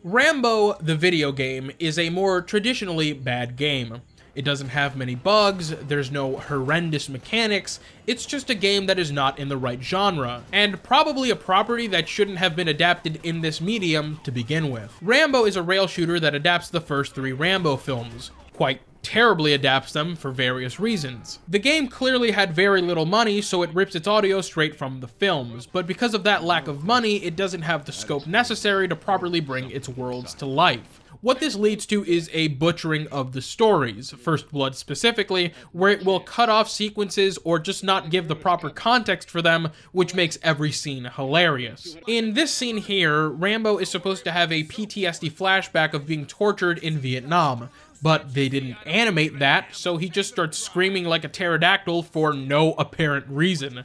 Rambo, the video game, is a more traditionally bad game. It doesn't have many bugs, there's no horrendous mechanics, it's just a game that is not in the right genre, and probably a property that shouldn't have been adapted in this medium to begin with. Rambo is a rail shooter that adapts the first 3 Rambo films. Quite terribly adapts them for various reasons. The game clearly had very little money, so it rips its audio straight from the films, but because of that lack of money, it doesn't have the scope necessary to properly bring its worlds to life. What this leads to is a butchering of the stories, First Blood specifically, where it will cut off sequences or just not give the proper context for them, which makes every scene hilarious. In this scene here, Rambo is supposed to have a PTSD flashback of being tortured in Vietnam, but they didn't animate that, so he just starts screaming like a pterodactyl for no apparent reason.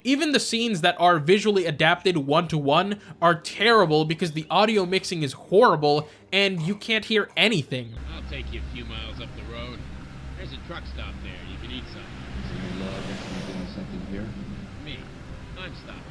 Even the scenes that are visually adapted one-to-one are terrible because the audio mixing is horrible and you can't hear anything. I'll take you a few miles up the road. There's a truck stop there. You can eat something. Something here? Me. I'm stopping.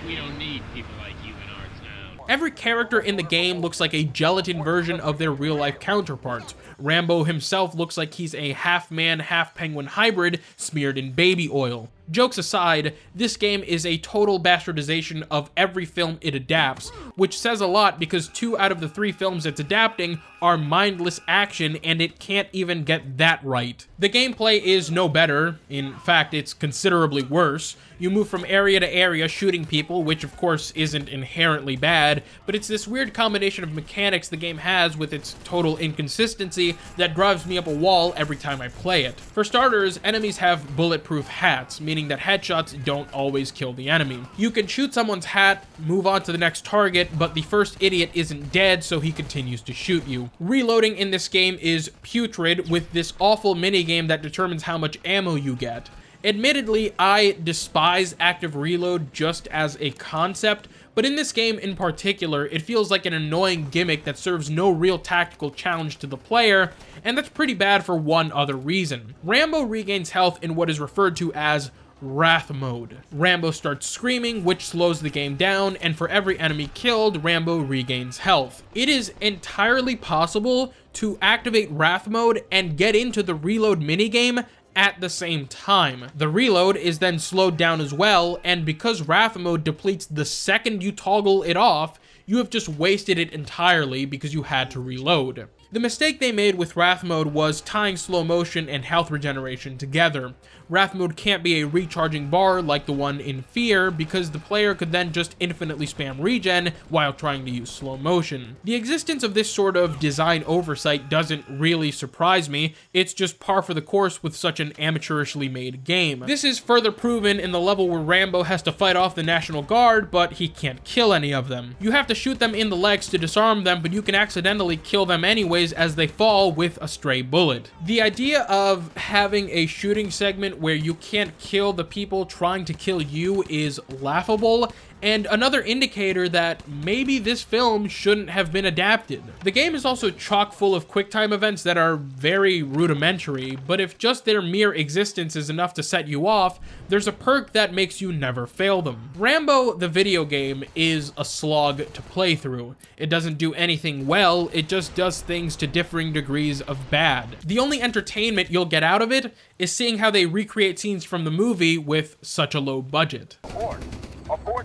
We don't need people like you in our town. Every character in the game looks like a gelatin version of their real-life counterparts. Rambo himself looks like he's a half-man, half-penguin hybrid smeared in baby oil. Jokes aside, this game is a total bastardization of every film it adapts, which says a lot because 2 out of the 3 films it's adapting are mindless action and it can't even get that right. The gameplay is no better, in fact it's considerably worse. You move from area to area shooting people, which of course isn't inherently bad, but it's this weird combination of mechanics the game has with its total inconsistency that drives me up a wall every time I play it. For starters, enemies have bulletproof hats, meaning that headshots don't always kill the enemy. You can shoot someone's hat, move on to the next target, but the first idiot isn't dead, so he continues to shoot you. Reloading in this game is putrid, with this awful minigame that determines how much ammo you get. Admittedly, I despise active reload just as a concept, but but in this game in particular, it feels like an annoying gimmick that serves no real tactical challenge to the player, and that's pretty bad for one other reason. Rambo regains health in what is referred to as Wrath mode. Rambo starts screaming, which slows the game down, and for every enemy killed, Rambo regains health. It is entirely possible to activate Wrath mode and get into the reload minigame at the same time. The reload is then slowed down as well, and because Wrath mode depletes the second you toggle it off, you have just wasted it entirely because you had to reload. The mistake they made with Wrath mode was tying slow motion and health regeneration together. Wrath mode can't be a recharging bar like the one in Fear, because the player could then just infinitely spam regen while trying to use slow motion. The existence of this sort of design oversight doesn't really surprise me, it's just par for the course with such an amateurishly made game. This is further proven in the level where Rambo has to fight off the National Guard, but he can't kill any of them. You have to shoot them in the legs to disarm them, but you can accidentally kill them anyways as they fall with a stray bullet. The idea of having a shooting segment where you can't kill the people trying to kill you is laughable, and another indicator that maybe this film shouldn't have been adapted. The game is also chock full of QuickTime events that are very rudimentary, but if just their mere existence is enough to set you off, there's a perk that makes you never fail them. Rambo, the video game, is a slog to play through. It doesn't do anything well, it just does things to differing degrees of bad. The only entertainment you'll get out of it is seeing how they recreate scenes from the movie with such a low budget.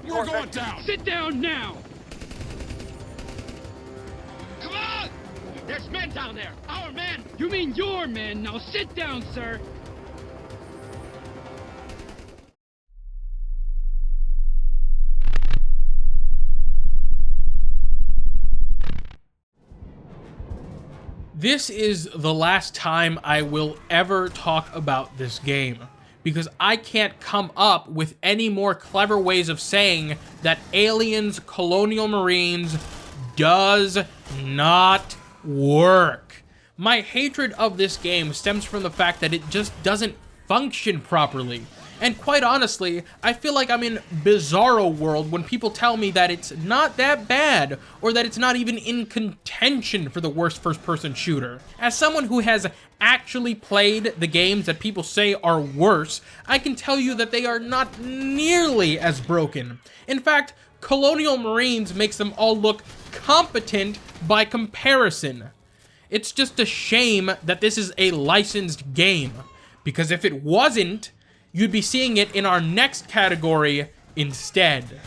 We're going down! Sit down now! Come on! There's men down there! Our men! You mean your men! Now sit down, sir! This is the last time I will ever talk about this game, because I can't come up with any more clever ways of saying that Aliens Colonial Marines does not work. My hatred of this game stems from the fact that it just doesn't function properly. And quite honestly, I feel like I'm in Bizarro World when people tell me that it's not that bad, or that it's not even in contention for the worst first-person shooter. As someone who has actually played the games that people say are worse, I can tell you that they are not nearly as broken. In fact, Colonial Marines makes them all look competent by comparison. It's just a shame that this is a licensed game, because if it wasn't, you'd be seeing it in our next category instead.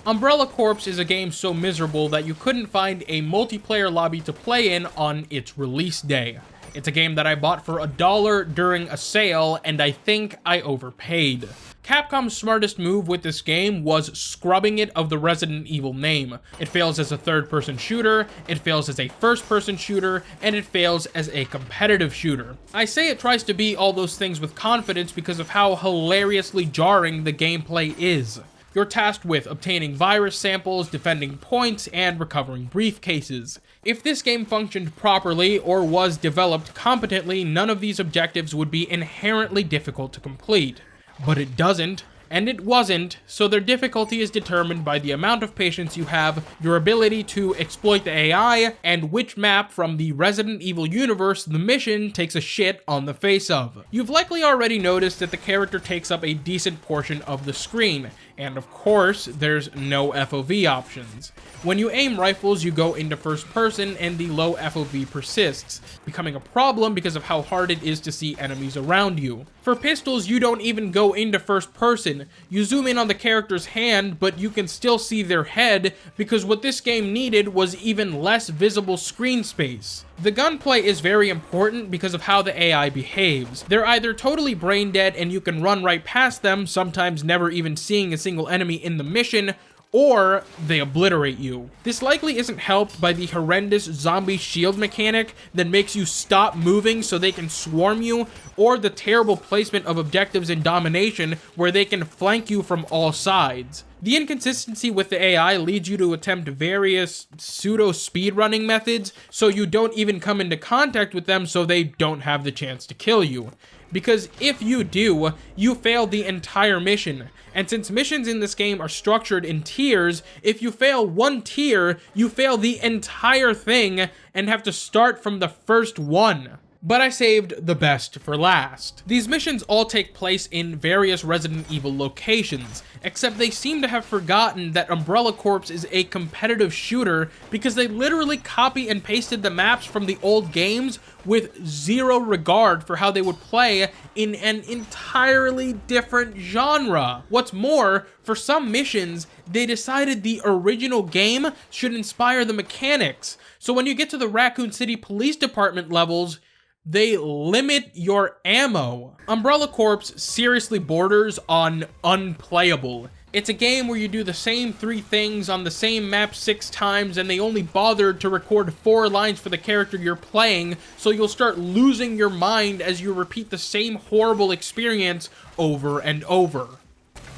Umbrella Corps is a game so miserable that you couldn't find a multiplayer lobby to play in on its release day. It's a game that I bought for $1 during a sale, and I think I overpaid. Capcom's smartest move with this game was scrubbing it of the Resident Evil name. It fails as a third-person shooter, it fails as a first-person shooter, and it fails as a competitive shooter. I say it tries to be all those things with confidence because of how hilariously jarring the gameplay is. You're tasked with obtaining virus samples, defending points, and recovering briefcases. If this game functioned properly or was developed competently, none of these objectives would be inherently difficult to complete. But it doesn't, and it wasn't, so their difficulty is determined by the amount of patience you have, your ability to exploit the AI, and which map from the Resident Evil universe the mission takes a shit on the face of. You've likely already noticed that the character takes up a decent portion of the screen, and of course, there's no FOV options. When you aim rifles, you go into first person and the low FOV persists, becoming a problem because of how hard it is to see enemies around you. For pistols, you don't even go into first person. You zoom in on the character's hand, but you can still see their head because what this game needed was even less visible screen space. The gunplay is very important because of how the AI behaves. They're either totally brain dead and you can run right past them, sometimes never even seeing a single enemy in the mission, or they obliterate you. This likely isn't helped by the horrendous zombie shield mechanic that makes you stop moving so they can swarm you, or the terrible placement of objectives in domination where they can flank you from all sides. The inconsistency with the AI leads you to attempt various pseudo speedrunning methods so you don't even come into contact with them so they don't have the chance to kill you. Because if you do, you fail the entire mission. And since missions in this game are structured in tiers, if you fail one tier, you fail the entire thing and have to start from the first one. But I saved the best for last. These missions all take place in various Resident Evil locations, except they seem to have forgotten that Umbrella Corps is a competitive shooter because they literally copy and pasted the maps from the old games with zero regard for how they would play in an entirely different genre. What's more, for some missions, they decided the original game should inspire the mechanics. So when you get to the Raccoon City Police Department levels, they limit your ammo. Umbrella Corps seriously borders on unplayable. It's a game where you do the same 3 things on the same map 6 times and they only bothered to record 4 lines for the character you're playing, so you'll start losing your mind as you repeat the same horrible experience over and over.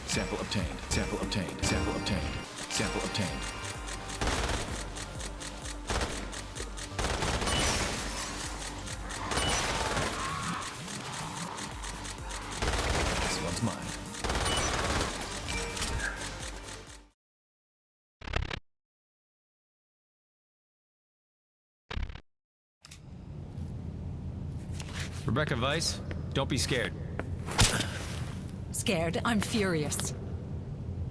Sample obtained, sample obtained, sample obtained, sample obtained. This one's mine. Rebecca Weiss, don't be scared. Scared? I'm furious.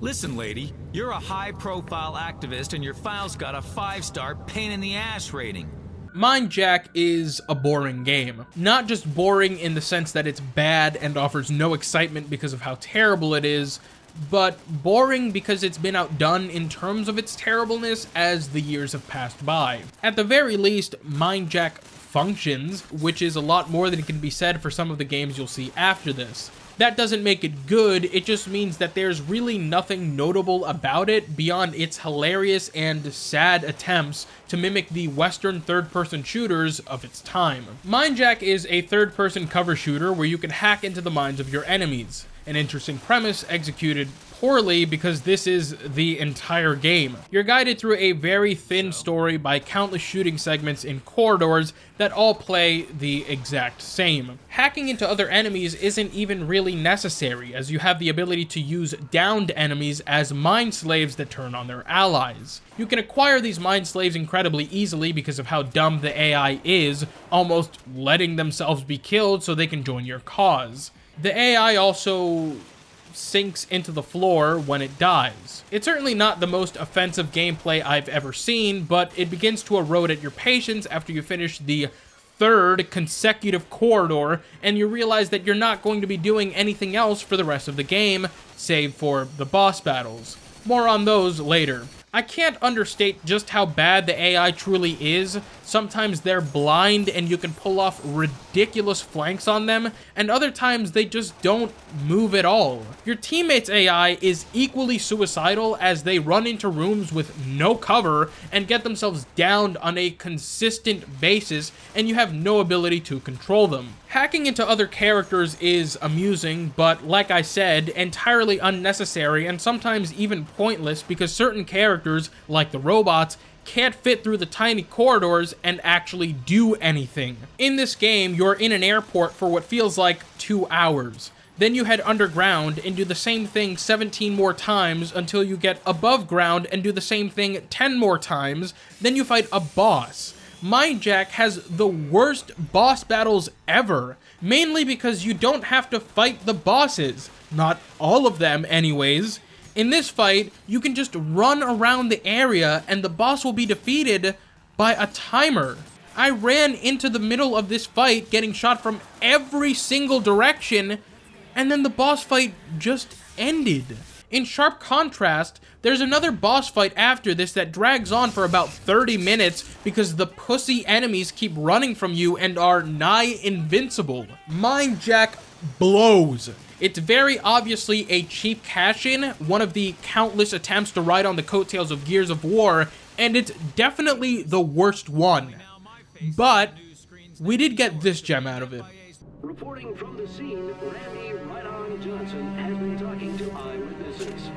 Listen, lady, you're a high-profile activist and your file's got a 5-star pain-in-the-ass rating. Mindjack is a boring game. Not just boring in the sense that it's bad and offers no excitement because of how terrible it is, but boring because it's been outdone in terms of its terribleness as the years have passed by. At the very least, Mindjack functions, which is a lot more than can be said for some of the games you'll see after this. That doesn't make it good, it just means that there's really nothing notable about it beyond its hilarious and sad attempts to mimic the Western third-person shooters of its time. Mindjack is a third-person cover shooter where you can hack into the minds of your enemies. An interesting premise executed poorly because this is the entire game. You're guided through a very thin story by countless shooting segments in corridors that all play the exact same. Hacking into other enemies isn't even really necessary, as you have the ability to use downed enemies as mind slaves that turn on their allies. You can acquire these mind slaves incredibly easily because of how dumb the AI is, almost letting themselves be killed so they can join your cause. The AI also sinks into the floor when it dies. It's certainly not the most offensive gameplay I've ever seen, but it begins to erode at your patience after you finish the 3rd consecutive corridor and you realize that you're not going to be doing anything else for the rest of the game, save for the boss battles. More on those later. I can't understate just how bad the AI truly is. Sometimes they're blind and you can pull off ridiculous flanks on them, and other times they just don't move at all. Your teammate's AI is equally suicidal as they run into rooms with no cover and get themselves downed on a consistent basis, and you have no ability to control them. Hacking into other characters is amusing, but like I said, entirely unnecessary and sometimes even pointless because certain characters, like the robots, can't fit through the tiny corridors and actually do anything. In this game, you're in an airport for what feels like 2 hours. Then you head underground and do the same thing 17 more times until you get above ground and do the same thing 10 more times. Then you fight a boss. Mindjack has the worst boss battles ever, mainly because you don't have to fight the bosses. Not all of them anyways. In this fight, you can just run around the area and the boss will be defeated by a timer. I ran into the middle of this fight getting shot from every single direction, and then the boss fight just ended. In sharp contrast, there's another boss fight after this that drags on for about 30 minutes because the pussy enemies keep running from you and are nigh invincible. Mindjack blows. It's very obviously a cheap cash-in, one of the countless attempts to ride on the coattails of Gears of War, and it's definitely the worst one. But we did get this gem out of it. Reporting from the scene, Randy Right-On Johnson has been talking to eyewitnesses.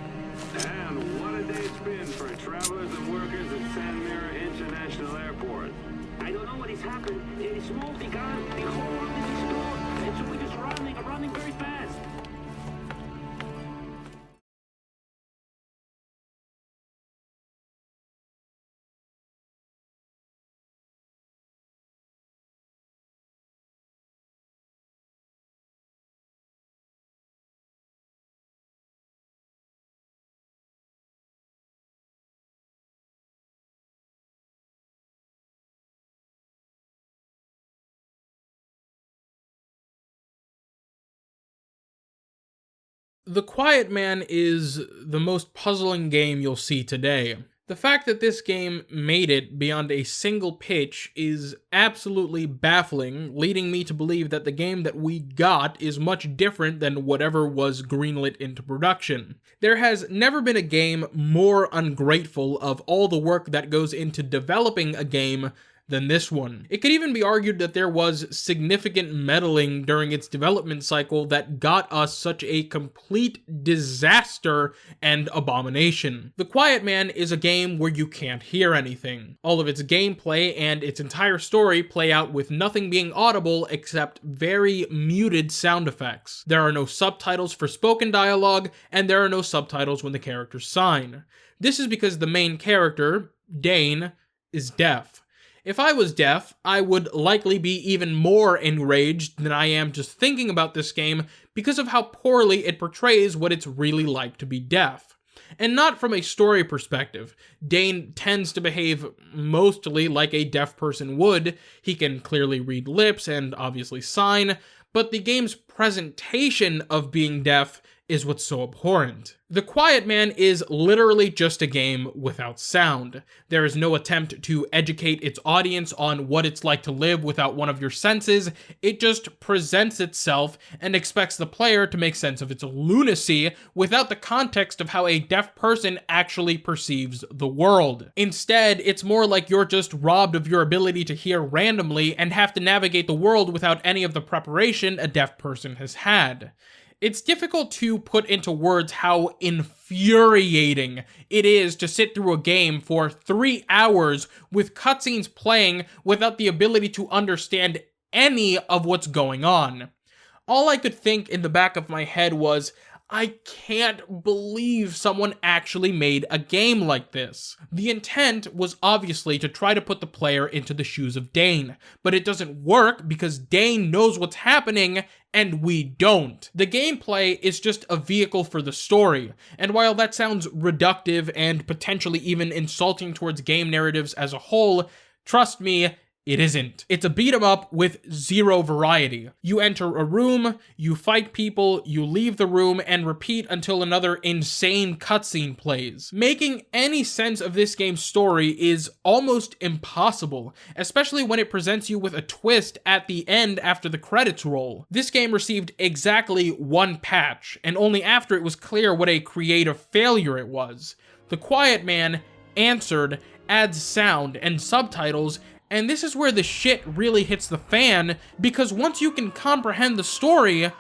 And what a day it's been for travelers and workers at San Mira International Airport. I don't know what has happened. It is small begun. The whole world is explored. And so we're just running very fast. The Quiet Man is the most puzzling game you'll see today. The fact that this game made it beyond a single pitch is absolutely baffling, leading me to believe that the game that we got is much different than whatever was greenlit into production. There has never been a game more ungrateful of all the work that goes into developing a game than this one. It could even be argued that there was significant meddling during its development cycle that got us such a complete disaster and abomination. The Quiet Man is a game where you can't hear anything. All of its gameplay and its entire story play out with nothing being audible except very muted sound effects. There are no subtitles for spoken dialogue, and there are no subtitles when the characters sign. This is because the main character, Dane, is deaf. If I was deaf, I would likely be even more enraged than I am just thinking about this game because of how poorly it portrays what it's really like to be deaf. And not from a story perspective. Dane tends to behave mostly like a deaf person would. He can clearly read lips and obviously sign, but the game's presentation of being deaf is what's so abhorrent. The Quiet Man is literally just a game without sound. There is no attempt to educate its audience on what it's like to live without one of your senses. It just presents itself and expects the player to make sense of its lunacy without the context of how a deaf person actually perceives the world. Instead, it's more like you're just robbed of your ability to hear randomly and have to navigate the world without any of the preparation a deaf person has had. It's difficult to put into words how infuriating it is to sit through a game for 3 hours with cutscenes playing without the ability to understand any of what's going on. All I could think in the back of my head was, I can't believe someone actually made a game like this. The intent was obviously to try to put the player into the shoes of Dane, but it doesn't work because Dane knows what's happening and we don't. The gameplay is just a vehicle for the story, and while that sounds reductive and potentially even insulting towards game narratives as a whole, trust me, it isn't. It's a beat 'em up with zero variety. You enter a room, you fight people, you leave the room, and repeat until another insane cutscene plays. Making any sense of this game's story is almost impossible, especially when it presents you with a twist at the end after the credits roll. This game received exactly one patch, and only after it was clear what a creative failure it was. The Quiet Man answered, adds sound and subtitles, and this is where the shit really hits the fan, because once you can comprehend the story,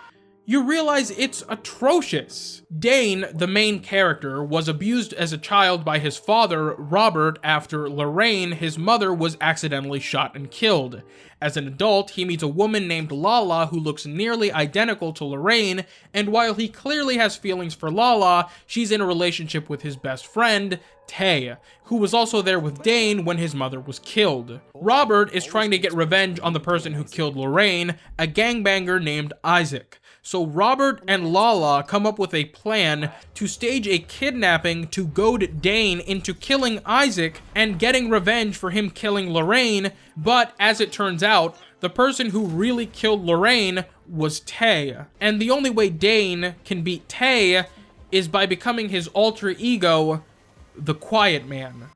you realize it's atrocious. Dane, the main character, was abused as a child by his father, Robert, after Lorraine, his mother, was accidentally shot and killed. As an adult, he meets a woman named Lala who looks nearly identical to Lorraine, and while he clearly has feelings for Lala, she's in a relationship with his best friend, Tay, who was also there with Dane when his mother was killed. Robert is trying to get revenge on the person who killed Lorraine, a gangbanger named Isaac. So Robert and Lala come up with a plan to stage a kidnapping to goad Dane into killing Isaac and getting revenge for him killing Lorraine, but as it turns out, the person who really killed Lorraine was Tay. And the only way Dane can beat Tay is by becoming his alter ego, the Quiet Man.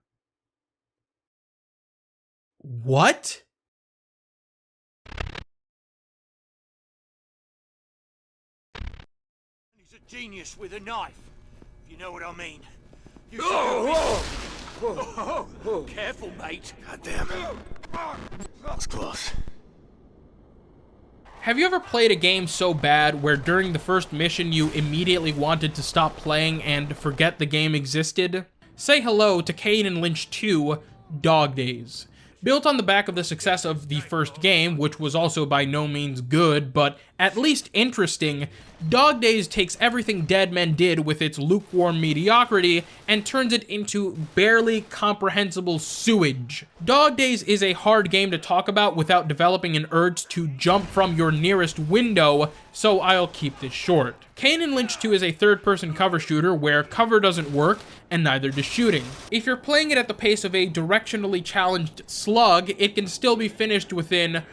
What? Genius with a knife, if you know what I mean. You Careful, mate. Goddamn. That was close. Have you ever played a game so bad where during the first mission you immediately wanted to stop playing and forget the game existed? Say hello to Kane & Lynch 2, Dog Days. Built on the back of the success of the first game, which was also by no means good, but at least interesting, Dog Days takes everything Dead Men did with its lukewarm mediocrity and turns it into barely comprehensible sewage. Dog Days is a hard game to talk about without developing an urge to jump from your nearest window, so I'll keep this short. Kane & Lynch 2 is a third-person cover shooter where cover doesn't work, and neither does shooting. If you're playing it at the pace of a directionally challenged slug, it can still be finished within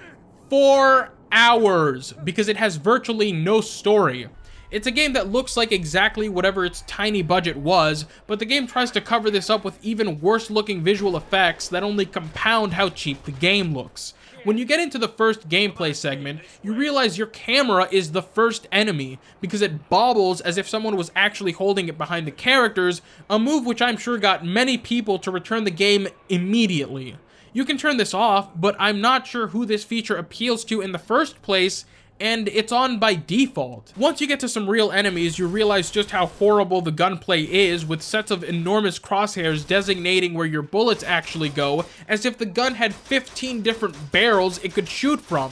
4 hours, because it has virtually no story. It's a game that looks like exactly whatever its tiny budget was, but the game tries to cover this up with even worse looking visual effects that only compound how cheap the game looks. When you get into the first gameplay segment, you realize your camera is the first enemy, because it bobbles as if someone was actually holding it behind the characters, a move which I'm sure got many people to return the game immediately. You can turn this off, but I'm not sure who this feature appeals to in the first place, and it's on by default. Once you get to some real enemies, you realize just how horrible the gunplay is, with sets of enormous crosshairs designating where your bullets actually go, as if the gun had 15 different barrels it could shoot from.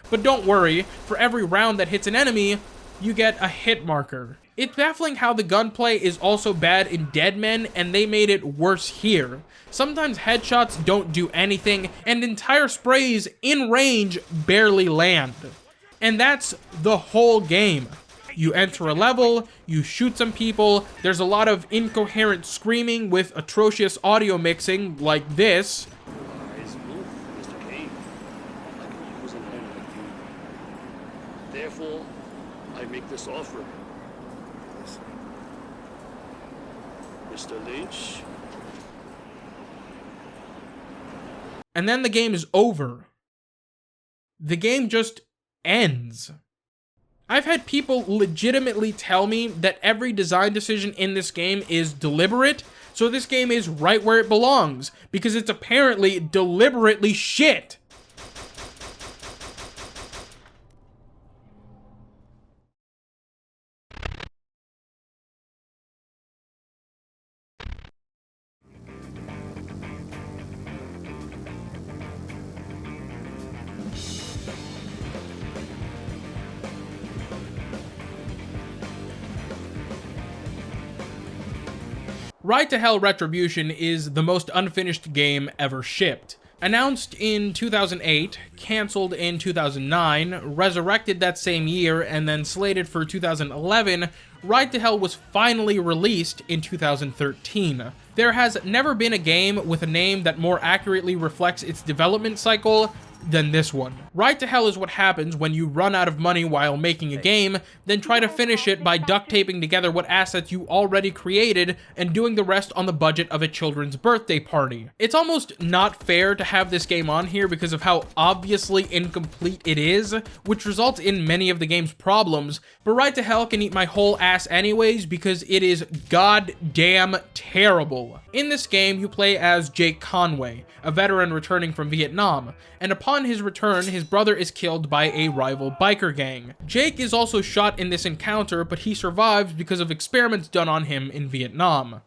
But don't worry, for every round that hits an enemy, you get a hit marker. It's baffling how the gunplay is also bad in Dead Men, and they made it worse here. Sometimes headshots don't do anything, and entire sprays in range barely land. And that's the whole game. You enter a level, you shoot some people, there's a lot of incoherent screaming with atrocious audio mixing, like this. It's me, Mr. Kane. I can use an hand like you. Therefore, I make this offer. Mr. Lynch. And then the game is over. The game just ends. I've had people legitimately tell me that every design decision in this game is deliberate, so this game is right where it belongs, because it's apparently deliberately shit. Ride to Hell Retribution is the most unfinished game ever shipped. Announced in 2008, cancelled in 2009, resurrected that same year, and then slated for 2011, Ride to Hell was finally released in 2013. There has never been a game with a name that more accurately reflects its development cycle than this one. Ride to Hell is what happens when you run out of money while making a game, then try to finish it by duct taping together what assets you already created and doing the rest on the budget of a children's birthday party. It's almost not fair to have this game on here because of how obviously incomplete it is, which results in many of the game's problems, but Ride to Hell can eat my whole ass anyways because it is goddamn terrible. In this game, you play as Jake Conway, a veteran returning from Vietnam, and upon his return, his brother is killed by a rival biker gang. Jake is also shot in this encounter, but he survives because of experiments done on him in Vietnam.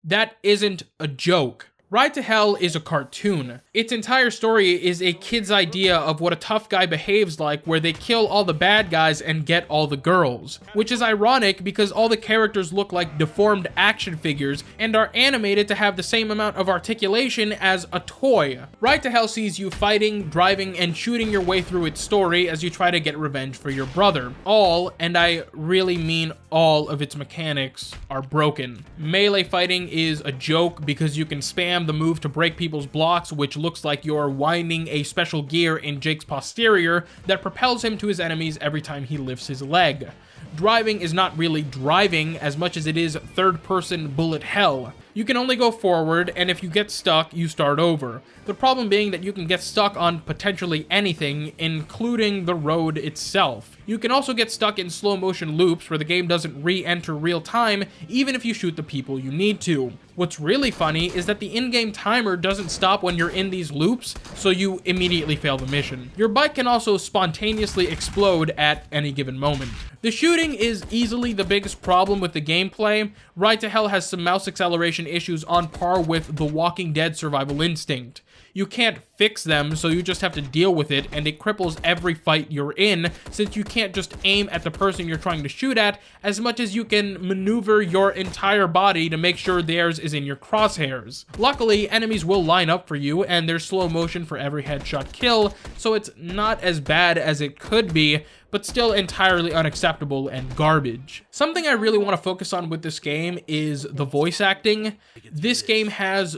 That isn't a joke. Ride to Hell is a cartoon. Its entire story is a kid's idea of what a tough guy behaves like, where they kill all the bad guys and get all the girls. Which is ironic because all the characters look like deformed action figures and are animated to have the same amount of articulation as a toy. Ride to Hell sees you fighting, driving, and shooting your way through its story as you try to get revenge for your brother. All, and I really mean all, of its mechanics are broken. Melee fighting is a joke because you can spam the move to break people's blocks, which looks like you're winding a special gear in Jake's posterior that propels him to his enemies every time he lifts his leg. Driving is not really driving as much as it is third-person bullet hell. You can only go forward, and if you get stuck, you start over. The problem being that you can get stuck on potentially anything, including the road itself. You can also get stuck in slow motion loops where the game doesn't re-enter real time, even if you shoot the people you need to. What's really funny is that the in-game timer doesn't stop when you're in these loops, so you immediately fail the mission. Your bike can also spontaneously explode at any given moment. The shooting is easily the biggest problem with the gameplay. Ride to Hell has some mouse acceleration issues on par with The Walking Dead Survival Instinct. You can't fix them, so you just have to deal with it, and it cripples every fight you're in, since you can't just aim at the person you're trying to shoot at as much as you can maneuver your entire body to make sure theirs is in your crosshairs. Luckily, enemies will line up for you, and there's slow motion for every headshot kill, so it's not as bad as it could be, but still entirely unacceptable and garbage. Something I really want to focus on with this game is the voice acting. This game has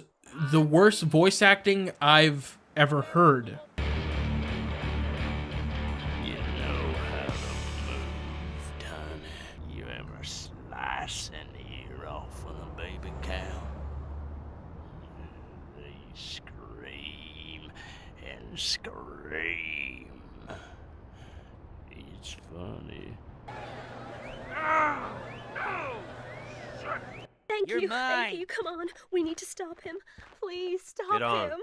the worst voice acting I've ever heard. You know how to move, don't you? Ever slice an ear off with a baby cow? They scream and scream. It's funny. Thank you, come on. We need to stop him. Please stop Get on. him.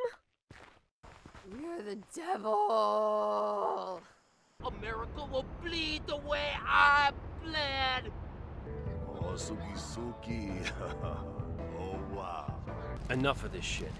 You're the devil. America will bleed the way I bled. Oh, Suki. Oh, wow. Enough of this shit.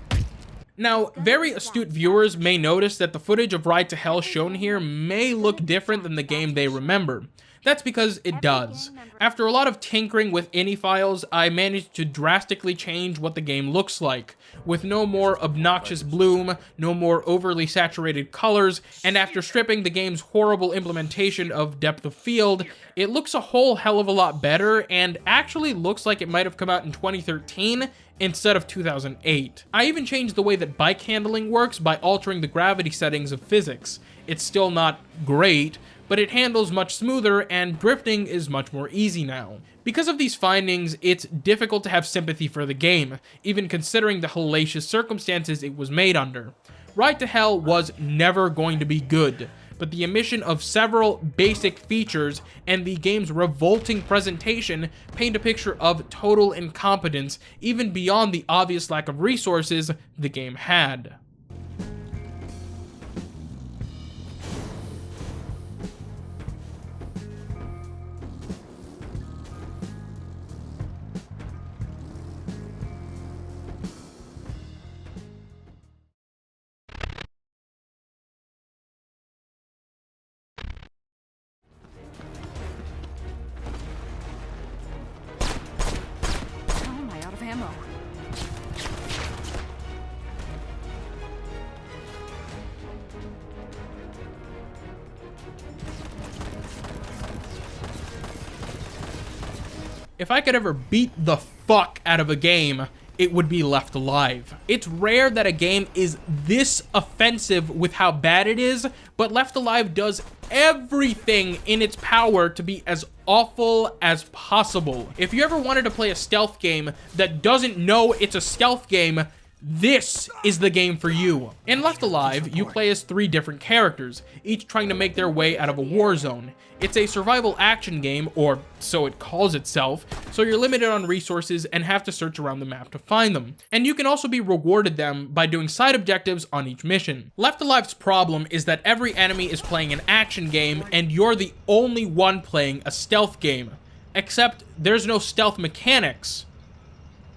Now, very astute viewers may notice that the footage of Ride to Hell shown here may look different than the game they remember. That's because it does. After a lot of tinkering with INI files, I managed to drastically change what the game looks like, with no more obnoxious bloom, no more overly saturated colors, and after stripping the game's horrible implementation of depth of field, it looks a whole hell of a lot better, and actually looks like it might have come out in 2013, instead of 2008. I even changed the way that bike handling works by altering the gravity settings of physics. It's still not great, but it handles much smoother, and drifting is much more easy now. Because of these findings, it's difficult to have sympathy for the game, even considering the hellacious circumstances it was made under. Ride to Hell was never going to be good, but the omission of several basic features and the game's revolting presentation paint a picture of total incompetence, even beyond the obvious lack of resources the game had. Ammo. If I could ever beat the fuck out of a game, it would be Left Alive. It's rare that a game is this offensive with how bad it is, but Left Alive does everything in its power to be as awful as possible. If you ever wanted to play a stealth game that doesn't know it's a stealth game, this is the game for you. In Left Alive, you play as 3 different characters, each trying to make their way out of a war zone. It's a survival action game, or so it calls itself, so you're limited on resources and have to search around the map to find them. And you can also be rewarded them by doing side objectives on each mission. Left Alive's problem is that every enemy is playing an action game and you're the only one playing a stealth game. Except there's no stealth mechanics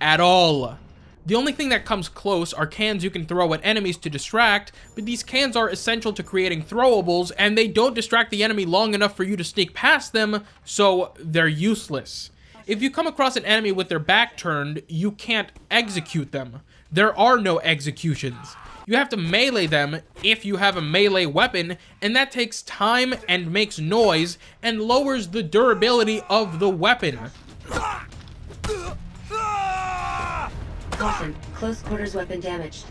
at all. The only thing that comes close are cans you can throw at enemies to distract, but these cans are essential to creating throwables, and they don't distract the enemy long enough for you to sneak past them, so they're useless. If you come across an enemy with their back turned, you can't execute them. There are no executions. You have to melee them if you have a melee weapon, and that takes time and makes noise and lowers the durability of the weapon. Caution, close quarters weapon damaged.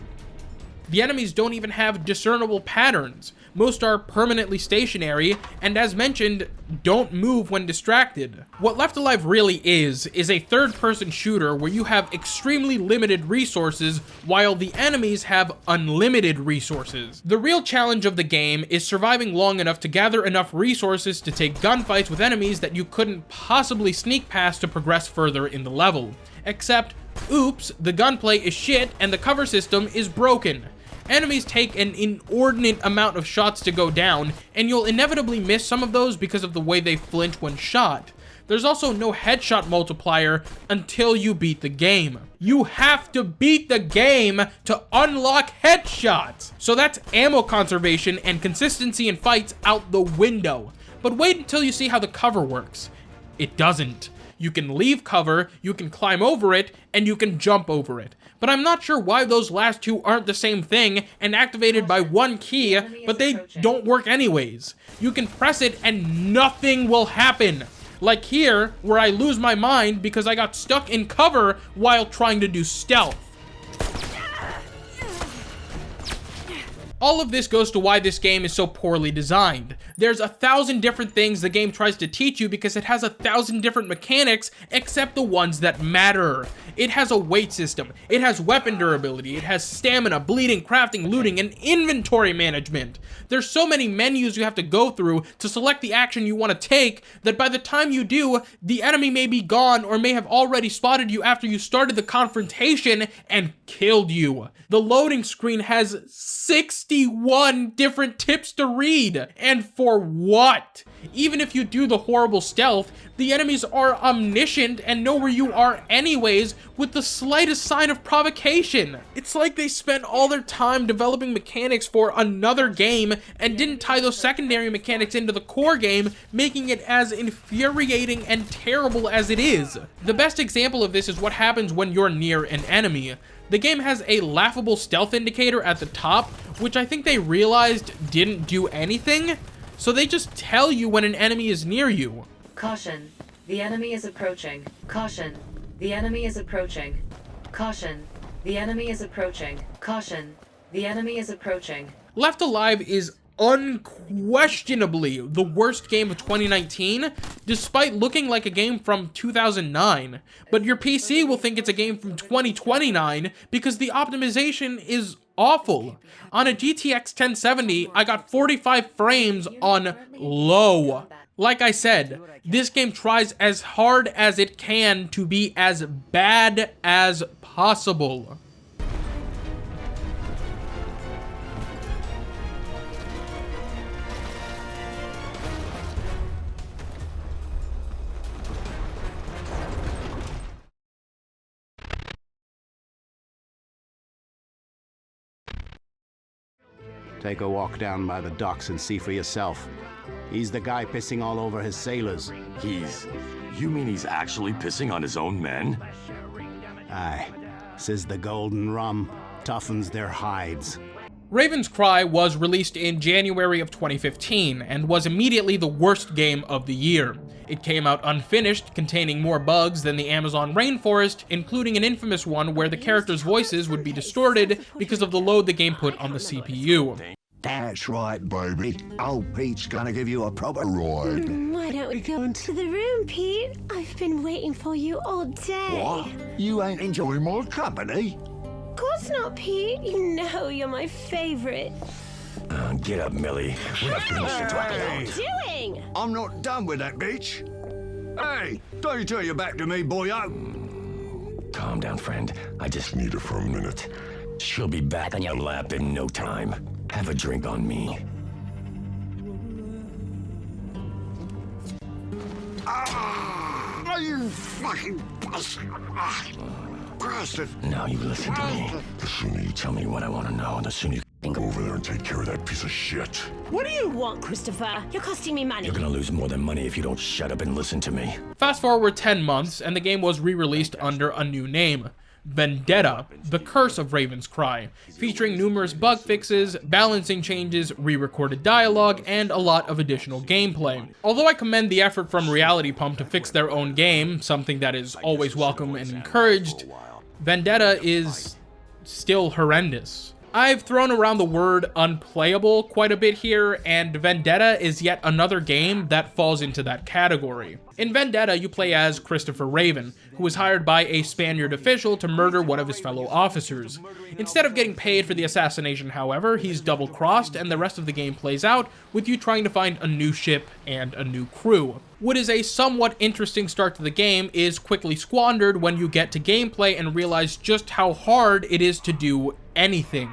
The enemies don't even have discernible patterns. most are permanently stationary, and as mentioned, don't move when distracted. What Left Alive really is a third-person shooter where you have extremely limited resources while the enemies have unlimited resources. The real challenge of the game is surviving long enough to gather enough resources to take gunfights with enemies that you couldn't possibly sneak past to progress further in the level. Except, oops, the gunplay is shit and the cover system is broken. Enemies take an inordinate amount of shots to go down, and you'll inevitably miss some of those because of the way they flinch when shot. There's also no headshot multiplier until you beat the game. You have to beat the game to unlock headshots! So that's ammo conservation and consistency in fights out the window. But wait until you see how the cover works. It doesn't. You can leave cover, you can climb over it, and you can jump over it. But I'm not sure why those last two aren't the same thing and activated by one key, but they don't work anyways. You can press it and nothing will happen. Like here, where I lose my mind because I got stuck in cover while trying to do stealth. All of this goes to why this game is so poorly designed. There's 1,000 different things the game tries to teach you because it has 1,000 different mechanics except the ones that matter. It has a weight system, it has weapon durability, it has stamina, bleeding, crafting, looting, and inventory management. There's so many menus you have to go through to select the action you want to take that by the time you do, the enemy may be gone or may have already spotted you after you started the confrontation and killed you. The loading screen has 61 different tips to read. And for what? Even if you do the horrible stealth, the enemies are omniscient and know where you are anyways with the slightest sign of provocation. It's like they spent all their time developing mechanics for another game and didn't tie those secondary mechanics into the core game, making it as infuriating and terrible as it is. The best example of this is what happens when you're near an enemy. The game has a laughable stealth indicator at the top, which I think they realized didn't do anything, so they just tell you when an enemy is near you. Caution, the enemy is approaching. Caution, the enemy is approaching. Caution, the enemy is approaching. Caution, the enemy is approaching. Left Alive is unquestionably the worst game of 2019, despite looking like a game from 2009. But your PC will think it's a game from 2029 because the optimization is awful. On a GTX 1070, I got 45 frames on low. Like I said, this game tries as hard as it can to be as bad as possible. Take a walk down by the docks and see for yourself. He's the guy pissing all over his sailors. You mean he's actually pissing on his own men? Aye. Says the golden rum toughens their hides. Raven's Cry was released in January of 2015 and was immediately the worst game of the year. It came out unfinished, containing more bugs than the Amazon rainforest, including an infamous one where the characters' voices would be distorted because of the load the game put on the CPU. That's right, baby. Old Pete's gonna give you a proper ride. Why don't we go into the room, Pete? I've been waiting for you all day. What? You ain't enjoying my company? Of course not, Pete. You know you're my favorite. Get up, Millie. We have to listen to What are you doing? I'm not done with that bitch. Hey, don't you turn your back to me, boyo. Calm down, friend. I just need her for a minute. She'll be back on your lap in no time. Have a drink on me. Are you fucking bastard? Bastard. Now you listen to me. The sooner you tell me what I want to know, the sooner you can go over there and take care of that piece of shit. What do you want, Christopher? You're costing me money. You're gonna lose more than money if you don't shut up and listen to me. Fast forward 10 months, and the game was re-released under a new name. Vendetta, The Curse of Raven's Cry, featuring numerous bug fixes, balancing changes, re-recorded dialogue, and a lot of additional gameplay. Although I commend the effort from Reality Pump to fix their own game, something that is always welcome and encouraged, Vendetta is still horrendous. I've thrown around the word unplayable quite a bit here, and Vendetta is yet another game that falls into that category. In Vendetta, you play as Christopher Raven, who is hired by a Spaniard official to murder one of his fellow officers. Instead of getting paid for the assassination, however, he's double-crossed, and the rest of the game plays out with you trying to find a new ship and a new crew. What is a somewhat interesting start to the game is quickly squandered when you get to gameplay and realize just how hard it is to do anything.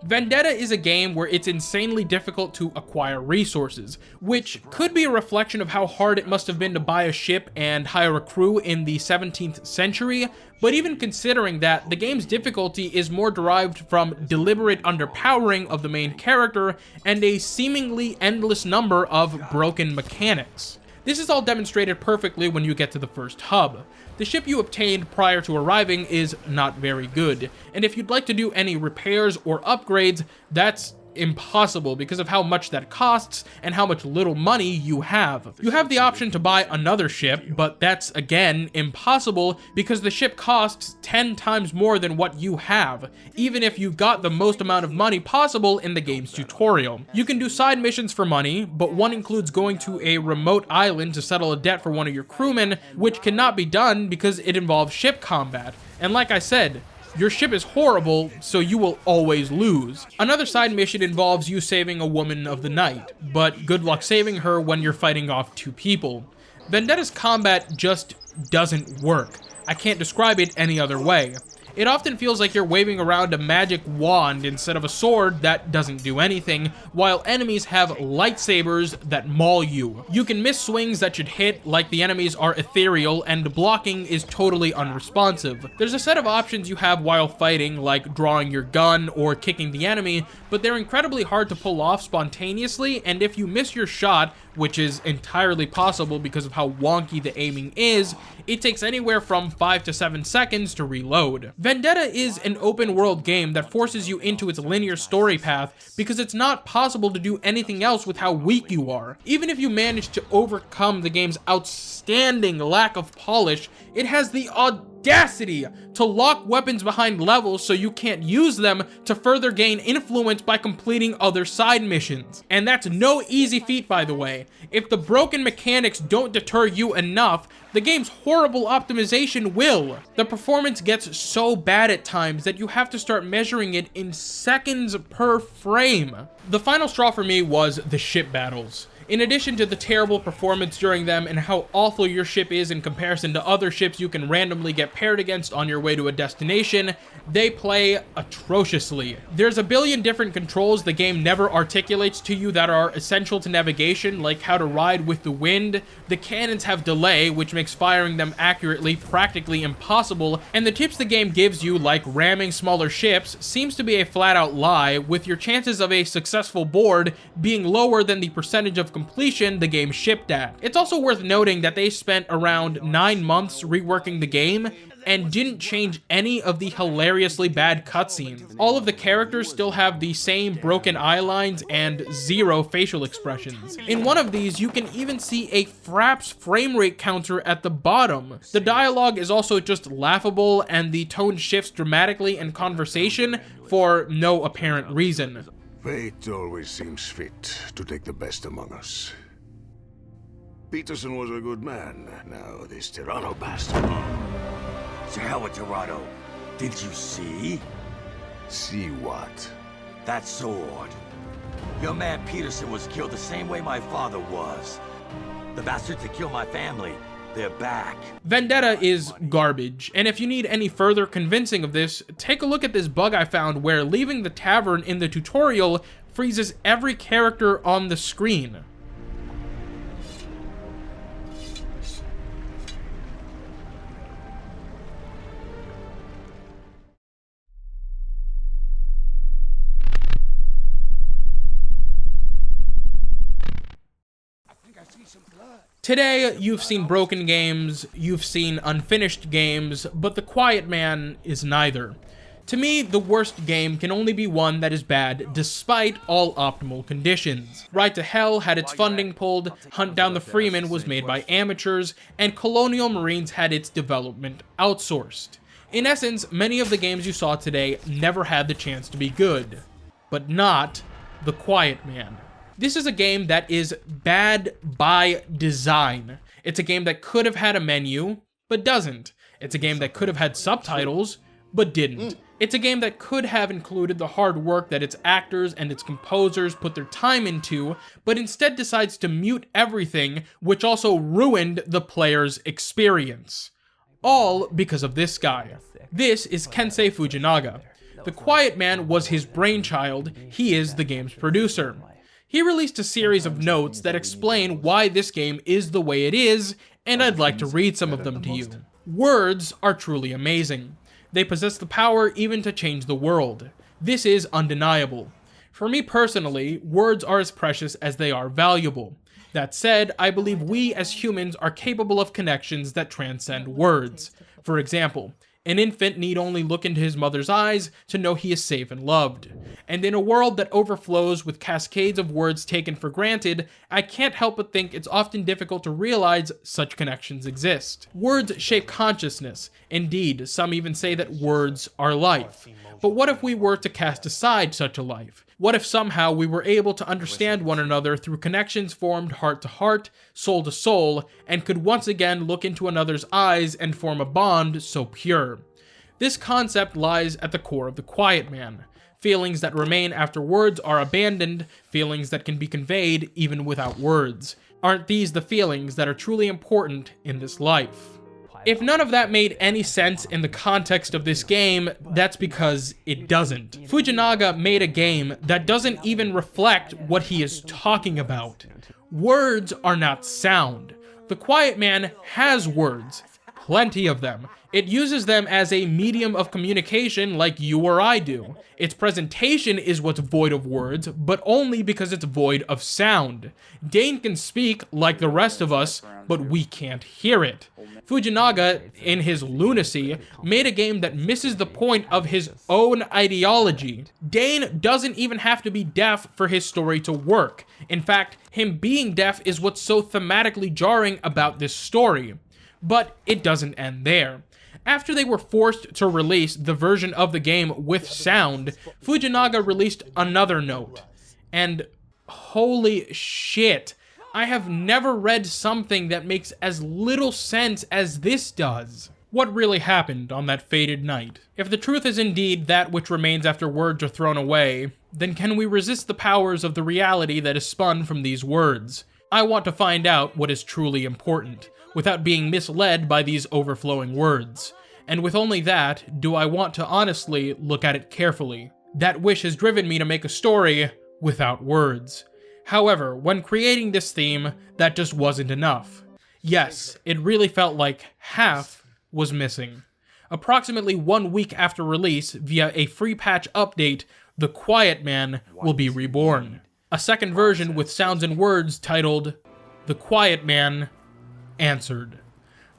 Vendetta is a game where it's insanely difficult to acquire resources, which could be a reflection of how hard it must have been to buy a ship and hire a crew in the 17th century, but even considering that, the game's difficulty is more derived from deliberate underpowering of the main character and a seemingly endless number of broken mechanics. This is all demonstrated perfectly when you get to the first hub. The ship you obtained prior to arriving is not very good, and if you'd like to do any repairs or upgrades, that's impossible because of how much that costs and how much little money you have. You have the option to buy another ship, but that's again impossible because the ship costs 10 times more than what you have, even if you got the most amount of money possible in the game's tutorial. You can do side missions for money, but one includes going to a remote island to settle a debt for one of your crewmen, which cannot be done because it involves ship combat. And like I said, your ship is horrible, so you will always lose. Another side mission involves you saving a woman of the night, but good luck saving her when you're fighting off two people. Vendetta's combat just doesn't work. I can't describe it any other way. It often feels like you're waving around a magic wand instead of a sword that doesn't do anything, while enemies have lightsabers that maul you. You can miss swings that should hit, like the enemies are ethereal, and blocking is totally unresponsive. There's a set of options you have while fighting, like drawing your gun or kicking the enemy, but they're incredibly hard to pull off spontaneously, and if you miss your shot, which is entirely possible because of how wonky the aiming is, it takes anywhere from 5 to 7 seconds to reload. Vendetta is an open world game that forces you into its linear story path because it's not possible to do anything else with how weak you are. Even if you manage to overcome the game's outstanding lack of polish, it has the audacity to lock weapons behind levels so you can't use them to further gain influence by completing other side missions. And that's no easy feat, by the way. If the broken mechanics don't deter you enough, the game's horrible optimization will. The performance gets so bad at times that you have to start measuring it in seconds per frame. The final straw for me was the ship battles. In addition to the terrible performance during them and how awful your ship is in comparison to other ships you can randomly get paired against on your way to a destination, they play atrociously. There's a billion different controls the game never articulates to you that are essential to navigation, like how to ride with the wind. The cannons have delay, which makes firing them accurately practically impossible, and the tips the game gives you, like ramming smaller ships, seems to be a flat-out lie, with your chances of a successful board being lower than the percentage of completion the game shipped at. It's also worth noting that they spent around 9 months reworking the game and didn't change any of the hilariously bad cutscenes. All of the characters still have the same broken eye lines and zero facial expressions. In one of these, you can even see a Fraps frame rate counter at the bottom. The dialogue is also just laughable, and the tone shifts dramatically in conversation for no apparent reason. Fate always seems fit to take the best among us. Peterson was a good man. Now this Tyranno bastard. To hell with Tyranno. Did you see? See what? That sword. Your man Peterson was killed the same way my father was. The bastards that killed my family, they're back. Vendetta is garbage, and if you need any further convincing of this, take a look at this bug I found where leaving the tavern in the tutorial freezes every character on the screen. Today, you've seen broken games, you've seen unfinished games, but The Quiet Man is neither. To me, the worst game can only be one that is bad despite all optimal conditions. Ride to Hell had its funding pulled, Hunt Down the Freeman was made by amateurs, and Colonial Marines had its development outsourced. In essence, many of the games you saw today never had the chance to be good, but not The Quiet Man. This is a game that is bad by design. It's a game that could have had a menu, but doesn't. It's a game that could have had subtitles, but didn't. It's a game that could have included the hard work that its actors and its composers put their time into, but instead decides to mute everything, which also ruined the player's experience. All because of this guy. This is Kensei Fujinaga. The Quiet Man was his brainchild. He is the game's producer. He released a series of notes that explain why this game is the way it is, and I'd like to read some of them to you. Words are truly amazing. They possess the power even to change the world. This is undeniable. For me personally, words are as precious as they are valuable. That said, I believe we as humans are capable of connections that transcend words. For example, an infant need only look into his mother's eyes to know he is safe and loved. And in a world that overflows with cascades of words taken for granted, I can't help but think it's often difficult to realize such connections exist. Words shape consciousness. Indeed, some even say that words are life. But what if we were to cast aside such a life? What if somehow we were able to understand one another through connections formed heart to heart, soul to soul, and could once again look into another's eyes and form a bond so pure? This concept lies at the core of The Quiet Man. Feelings that remain after words are abandoned, feelings that can be conveyed even without words. Aren't these the feelings that are truly important in this life? If none of that made any sense in the context of this game, that's because it doesn't. Fujinaga made a game that doesn't even reflect what he is talking about. Words are not sound. The Quiet Man has words, plenty of them. It uses them as a medium of communication like you or I do. Its presentation is what's void of words, but only because it's void of sound. Dane can speak like the rest of us, but we can't hear it. Fujinaga, in his lunacy, made a game that misses the point of his own ideology. Dane doesn't even have to be deaf for his story to work. In fact, him being deaf is what's so thematically jarring about this story. But it doesn't end there. After they were forced to release the version of the game with sound, Fujinaga released another note. And holy shit, I have never read something that makes as little sense as this does. What really happened on that fated night? If the truth is indeed that which remains after words are thrown away, then can we resist the powers of the reality that is spun from these words? I want to find out what is truly important, without being misled by these overflowing words. And with only that, do I want to honestly look at it carefully. That wish has driven me to make a story without words. However, when creating this theme, that just wasn't enough. Yes, it really felt like half was missing. Approximately 1 week after release, via a free patch update, The Quiet Man will be reborn. A second version with sounds and words titled The Quiet Man Answered.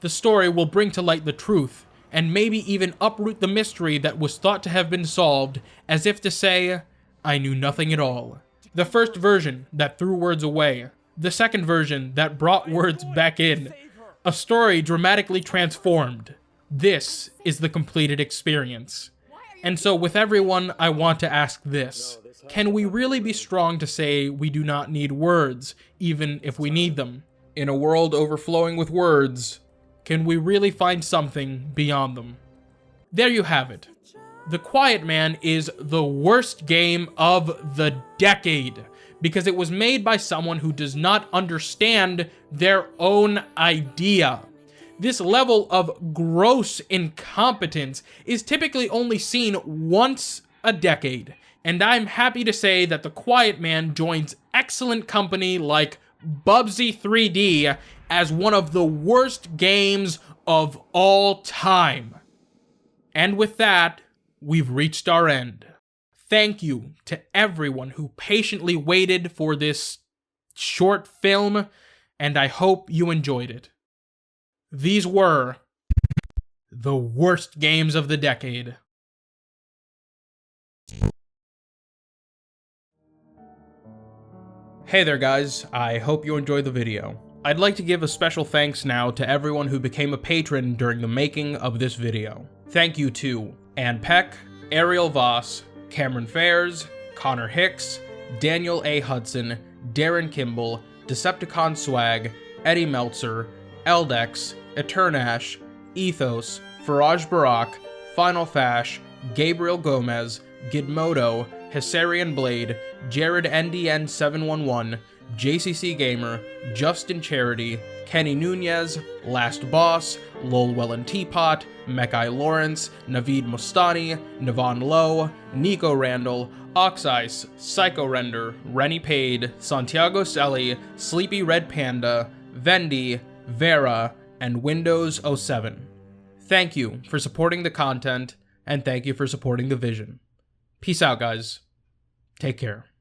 The story will bring to light the truth, and maybe even uproot the mystery that was thought to have been solved, as if to say, I knew nothing at all. The first version that threw words away. The second version that brought words back in. A story dramatically transformed. This is the completed experience. And so with everyone, I want to ask this. Can we really be strong to say we do not need words, even if we need them? In a world overflowing with words, can we really find something beyond them? There you have it. The Quiet Man is the worst game of the decade, because it was made by someone who does not understand their own idea. This level of gross incompetence is typically only seen once a decade, and I'm happy to say that The Quiet Man joins excellent company like Bubsy 3D as one of the worst games of all time. And with that, we've reached our end. Thank you to everyone who patiently waited for this short film, and I hope you enjoyed it. These were the worst games of the decade. Hey there guys, I hope you enjoyed the video. I'd like to give a special thanks now to everyone who became a patron during the making of this video. Thank you to Ann Peck, Ariel Voss, Cameron Fairs, Connor Hicks, Daniel A. Hudson, Darren Kimball, Decepticon Swag, Eddie Meltzer, Eldex, Eternash, Ethos, Faraj Barak, Final Fash, Gabriel Gomez, Gidmodo, Hessarian Blade, Jared NDN711, JCC Gamer, Justin Charity, Kenny Nunez, Last Boss, Lolwell and Teapot, Mekai Lawrence, Naveed Mustani, Navon Lowe, Nico Randall, Oxice, Psycho Render, Rennie Pade, Santiago Selly, Sleepy Red Panda, Vendi, Vera, and Windows 07. Thank you for supporting the content, and thank you for supporting the vision. Peace out, guys. Take care.